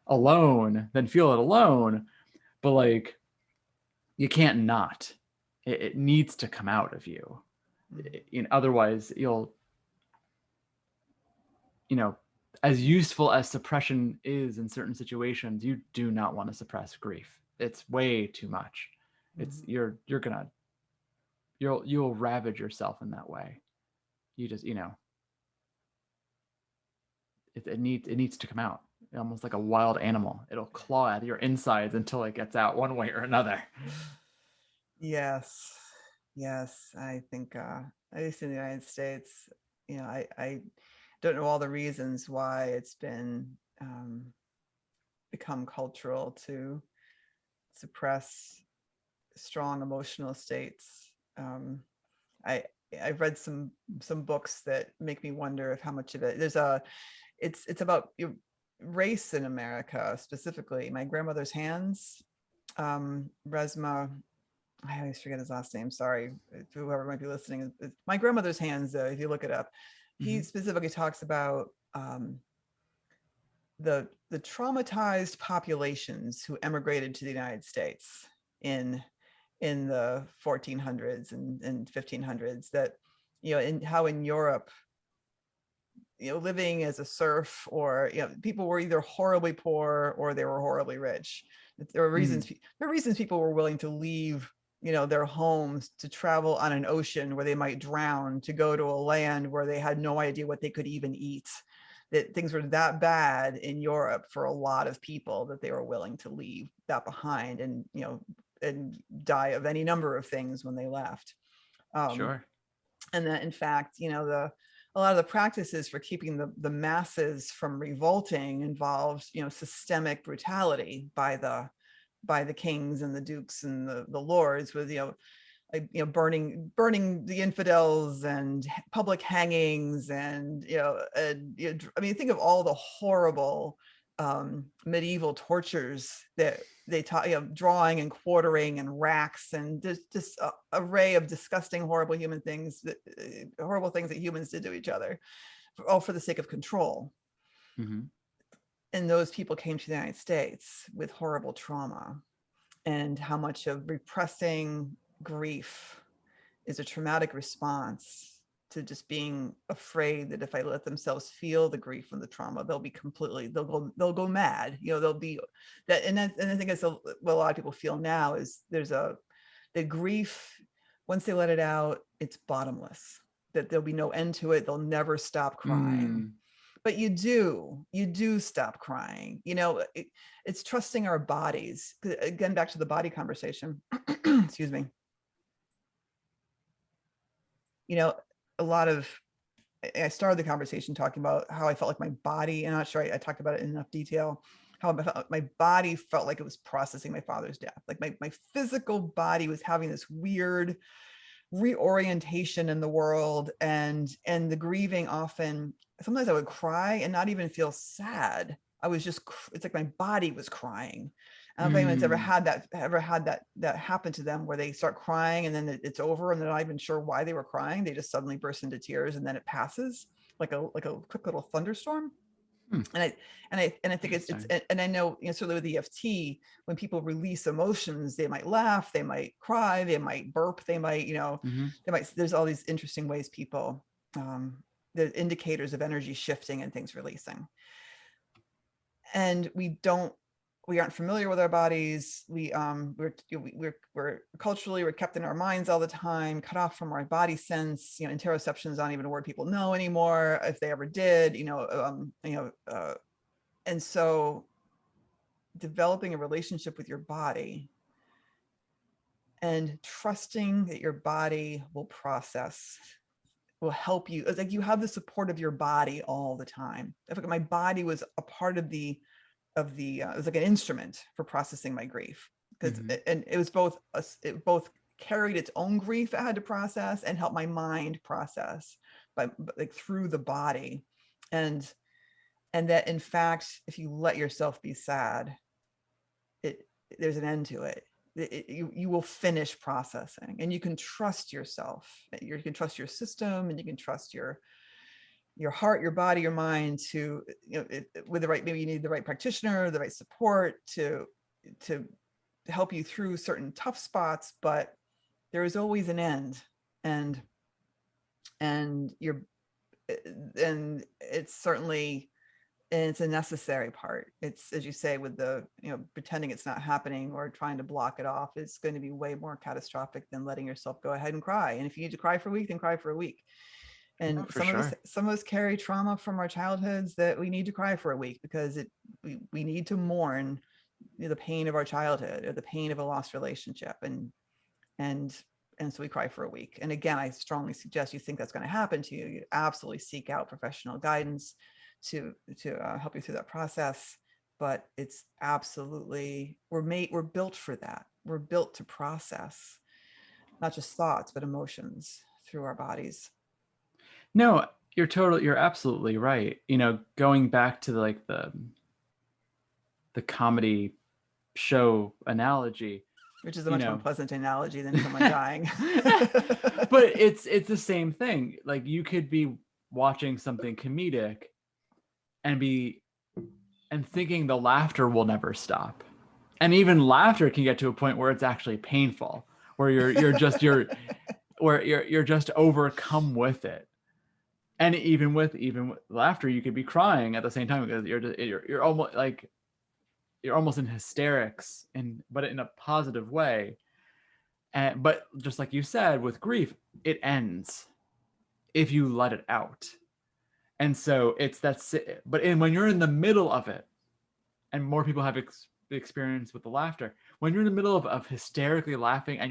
alone, then feel it alone. But like, you can't not. It needs to come out of you. Otherwise you'll, as useful as suppression is in certain situations, you do not want to suppress grief. It's way too much. It's you'll ravage yourself in that way. You just, it needs to come out. Almost like a wild animal. It'll claw at your insides until it gets out one way or another. Yes. I think, at least in the United States, I don't know all the reasons why it's been become cultural to suppress strong emotional states. I I've read some books that make me wonder if how much of it it's about race in America specifically. My grandmother's hands, Resma. I always forget his last name. Sorry, whoever might be listening. My grandmother's hands. If you look it up, he specifically talks about the traumatized populations who emigrated to the United States in the 1400s and 1500s. That in how in Europe, living as a serf, or people were either horribly poor or they were horribly rich. There were reasons people were willing to leave their homes to travel on an ocean where they might drown, to go to a land where they had no idea what they could even eat. That things were that bad in Europe for a lot of people that they were willing to leave that behind, and and die of any number of things when they left. Sure. And that in fact, a lot of the practices for keeping the masses from revolting involves, systemic brutality by the kings and the dukes and the lords, with burning the infidels and public hangings, and I mean, think of all the horrible medieval tortures that they taught, drawing and quartering and racks, and just a array of disgusting, horrible things that humans did to each other, all for the sake of control. And those people came to the United States with horrible trauma, and how much of repressing grief is a traumatic response to just being afraid that if I let themselves feel the grief and the trauma, they'll go mad. They'll be that. And I think it's what a lot of people feel now is the grief, once they let it out, it's bottomless, that there'll be no end to it. They'll never stop crying. But you do stop crying. It's trusting our bodies. Again, back to the body conversation. Excuse me. I started the conversation talking about how I felt like my body, and I'm not sure I talked about it in enough detail, how my body felt like it was processing my father's death. Like my physical body was having this weird reorientation in the world, and the grieving. Often, sometimes I would cry and not even feel sad. It's like my body was crying. I don't know if anyone's ever had that happen to them, where they start crying and then it's over and they're not even sure why they were crying. They just suddenly burst into tears and then it passes like a quick little thunderstorm. And I think it's and I know, certainly with EFT, when people release emotions, they might laugh, they might cry, they might burp, they might, there's all these interesting ways people, the indicators of energy shifting and things releasing. And we aren't familiar with our bodies. We're culturally, we're kept in our minds all the time, cut off from our body sense. Interoception is not even a word people know anymore, if they ever did. And so developing a relationship with your body and trusting that your body will process, will help you. It's like you have the support of your body all the time. I feel like my body was a part of it was like an instrument for processing my grief, because and it was both it both carried its own grief it had to process and help my mind process by like through the body. And that in fact, if you let yourself be sad, there's an end to it. You will finish processing, and you can trust yourself. You can trust your system, and you can trust your heart, your body, your mind to, with the right, maybe you need the right practitioner, the right support to help you through certain tough spots, but there is always an end. And it's certainly, and it's a necessary part. It's, as you say, with the, pretending it's not happening or trying to block it off is going to be way more catastrophic than letting yourself go ahead and cry. And if you need to cry for a week, then cry for a week. And some of us carry trauma from our childhoods that we need to cry for a week, because we need to mourn the pain of our childhood or the pain of a lost relationship. And so we cry for a week. And again, I strongly suggest, you think that's going to happen to you, you absolutely seek out professional guidance to help you through that process. But it's absolutely, we're built for that. We're built to process not just thoughts, but emotions through our bodies. No, you're absolutely right. Going back to like the comedy show analogy, Which is a much more pleasant analogy than someone dying. but it's the same thing. Like you could be watching something comedic and thinking the laughter will never stop. And even laughter can get to a point where it's actually painful, where you're just overcome with it. And even with laughter, you could be crying at the same time because you're almost in hysterics, but in a positive way. But just like you said, with grief, it ends if you let it out. And so when you're in the middle of it, and more people have experience with the laughter, when you're in the middle of hysterically laughing and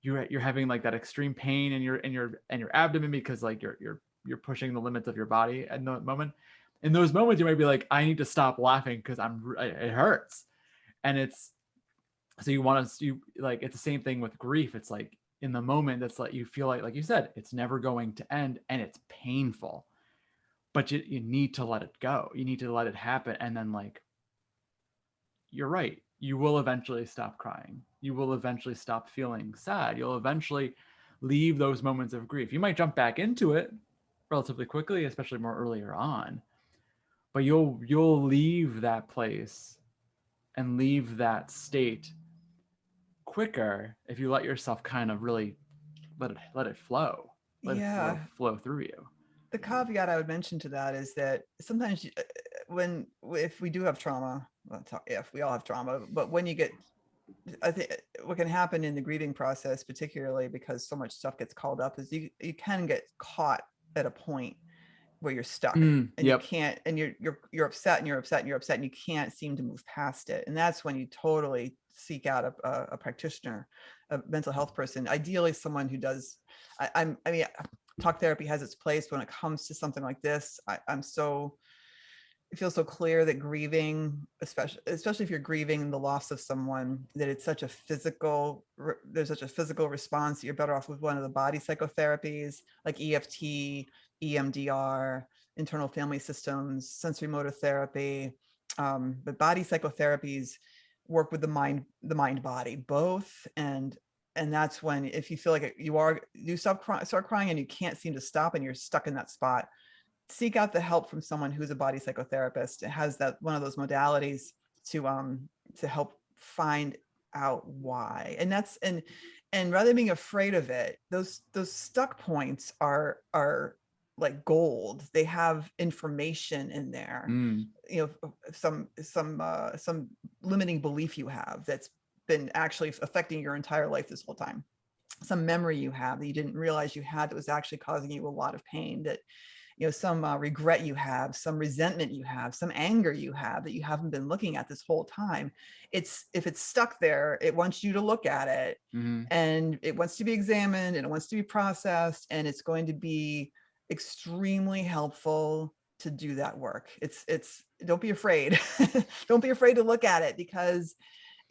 you're having like that extreme pain in your abdomen because like you're pushing the limits of your body at the moment. In those moments, you might be like, I need to stop laughing because it hurts. And it's like, it's the same thing with grief. It's like in the moment, that's like, you feel like you said, it's never going to end and it's painful, but you need to let it go. You need to let it happen. And then like, you're right. You will eventually stop crying. You will eventually stop feeling sad. You'll eventually leave those moments of grief. You might jump back into it relatively quickly, especially more earlier on, but you'll leave that place and leave that state quicker if you let yourself kind of really let it flow. Let Yeah. it flow through you. The caveat I would mention to that is that sometimes if we do have trauma, if we all have trauma, but when you get, I think what can happen in the grieving process, particularly because so much stuff gets called up, is you can get caught at a point where you're stuck and yep. you can't, and you're upset and you're upset and you're upset and you can't seem to move past it. And that's when you totally seek out a practitioner, a mental health person, ideally someone who does, I mean, talk therapy has its place when it comes to something like this. It feels so clear that grieving, especially if you're grieving the loss of someone, that it's such a there's such a physical response that you're better off with one of the body psychotherapies like EFT, EMDR, internal family systems, sensory motor therapy. But body psychotherapies work with the mind body both, and that's when, if you feel like you start crying and you can't seem to stop and you're stuck in that spot, seek out the help from someone who's a body psychotherapist. It has that one of those modalities to help find out why. And that's and rather than being afraid of it, those stuck points are like gold. They have information in there. Some limiting belief you have that's been actually affecting your entire life this whole time. Some memory you have that you didn't realize you had that was actually causing you a lot of pain, that some regret you have, some resentment you have, some anger you have that you haven't been looking at this whole time. If it's stuck there, it wants you to look at it, and it wants to be examined and it wants to be processed, and it's going to be extremely helpful to do that work. It's don't be afraid. Don't be afraid to look at it, because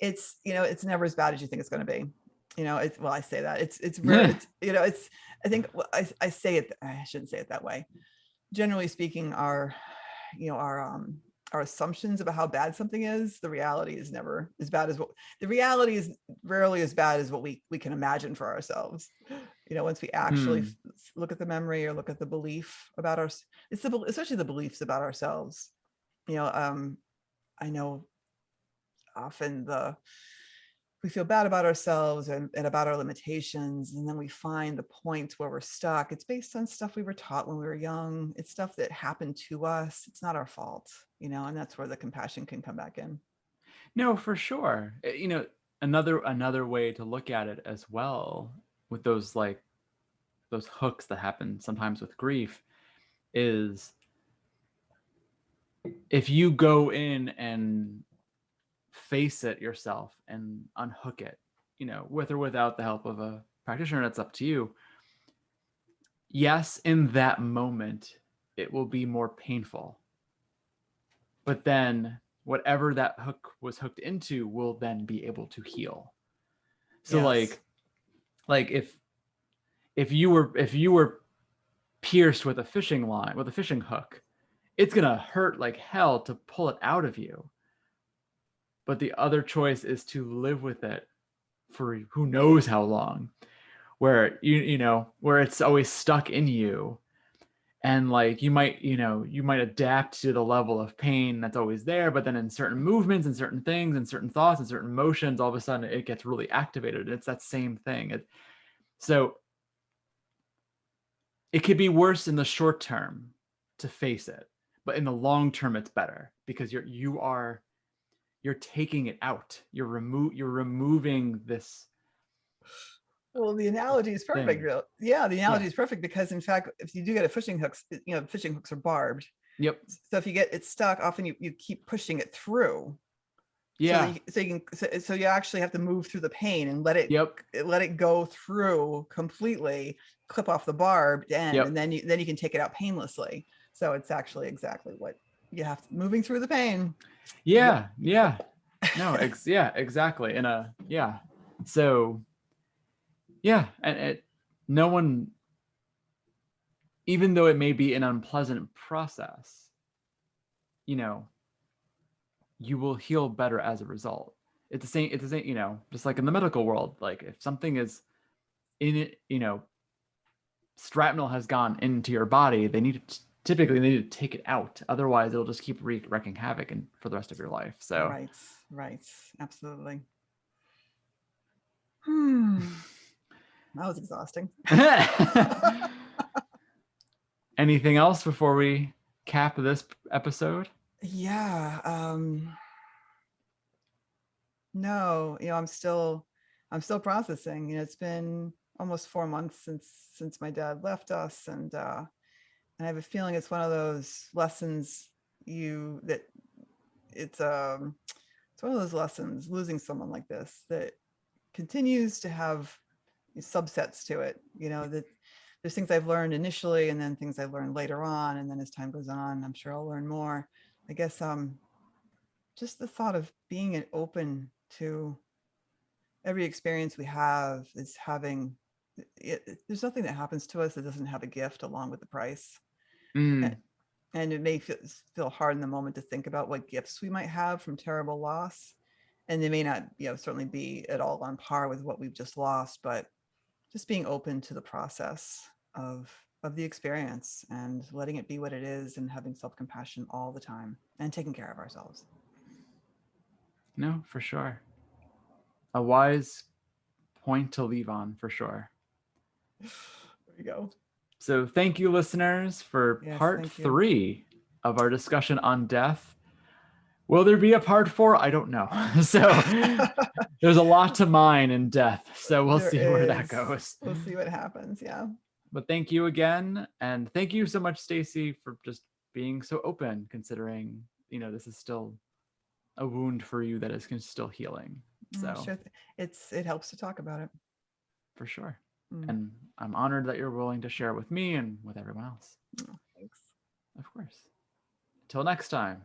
it's never as bad as you think it's going to be. I say that it's rare. I think I say it, I shouldn't say it that way. Generally speaking, our assumptions about how bad something is, the reality is never as bad as the reality is rarely as bad as what we can imagine for ourselves. Once we actually look at the memory or look at the belief about especially the beliefs about ourselves. I know often we feel bad about ourselves and about our limitations, and then we find the points where we're stuck. It's based on stuff we were taught when we were young. It's stuff that happened to us. It's not our fault, and that's where the compassion can come back in. No, for sure. Another way to look at it as well, with those hooks that happen sometimes with grief, is if you go in and face it yourself and unhook it, with or without the help of a practitioner, that's up to you. Yes, in that moment, it will be more painful. But then whatever that hook was hooked into will then be able to heal. So Yes. like if you were pierced with a fishing line, with a fishing hook, it's gonna hurt like hell to pull it out of you. But the other choice is to live with it for who knows how long, where where it's always stuck in you. And like you might adapt to the level of pain that's always there, but then in certain movements and certain things and certain thoughts and certain emotions, all of a sudden it gets really activated. It's that same thing. So it could be worse in the short term to face it, but in the long term it's better because you're taking it out. You're removing this Well, the analogy is perfect. thing. Yeah, the analogy Yeah. is perfect because, in fact, if you do get a fishing hook, fishing hooks are barbed. Yep. So if you get it stuck, often you keep pushing it through. Yeah. So you actually have to move through the pain and let Yep. it go through completely, clip off the barbed end, Yep. and then you can take it out painlessly. So it's actually exactly what you have to, moving through the pain. Yeah. Yeah. No, yeah, exactly. So yeah, and no one, even though it may be an unpleasant process, you will heal better as a result. It's the same, just like in the medical world, like if something is in it, shrapnel has gone into your body, typically they need to take it out. Otherwise it'll just keep wreaking havoc for the rest of your life. So Right. Absolutely. That was exhausting. anything else before we cap this episode? Yeah. No, I'm still processing. It's been almost 4 months since my dad left us, and I have a feeling it's one of those lessons that it's one of those lessons, losing someone like this, that continues to have subsets to it. That there's things I've learned initially, and then things I've learned later on, and then as time goes on, I'm sure I'll learn more. I guess just the thought of being open to every experience we have is having there's nothing that happens to us that doesn't have a gift along with the price. And it may feel hard in the moment to think about what gifts we might have from terrible loss, and they may not certainly be at all on par with what we've just lost, but just being open to the process of the experience and letting it be what it is, and having self-compassion all the time and taking care of ourselves. No, for sure. A wise point to leave on, for sure. There you go. So thank you, listeners, for part 3 of our discussion on death. Will there be a part 4? I don't know. So there's a lot to mine in death. So we'll see where that goes. We'll see what happens. Yeah. But thank you again. And thank you so much, Stacy, for just being so open, considering, this is still a wound for you that is still healing. So sure. It helps to talk about it. For sure. And I'm honored that you're willing to share with me and with everyone else. Thanks. Of course. Till next time.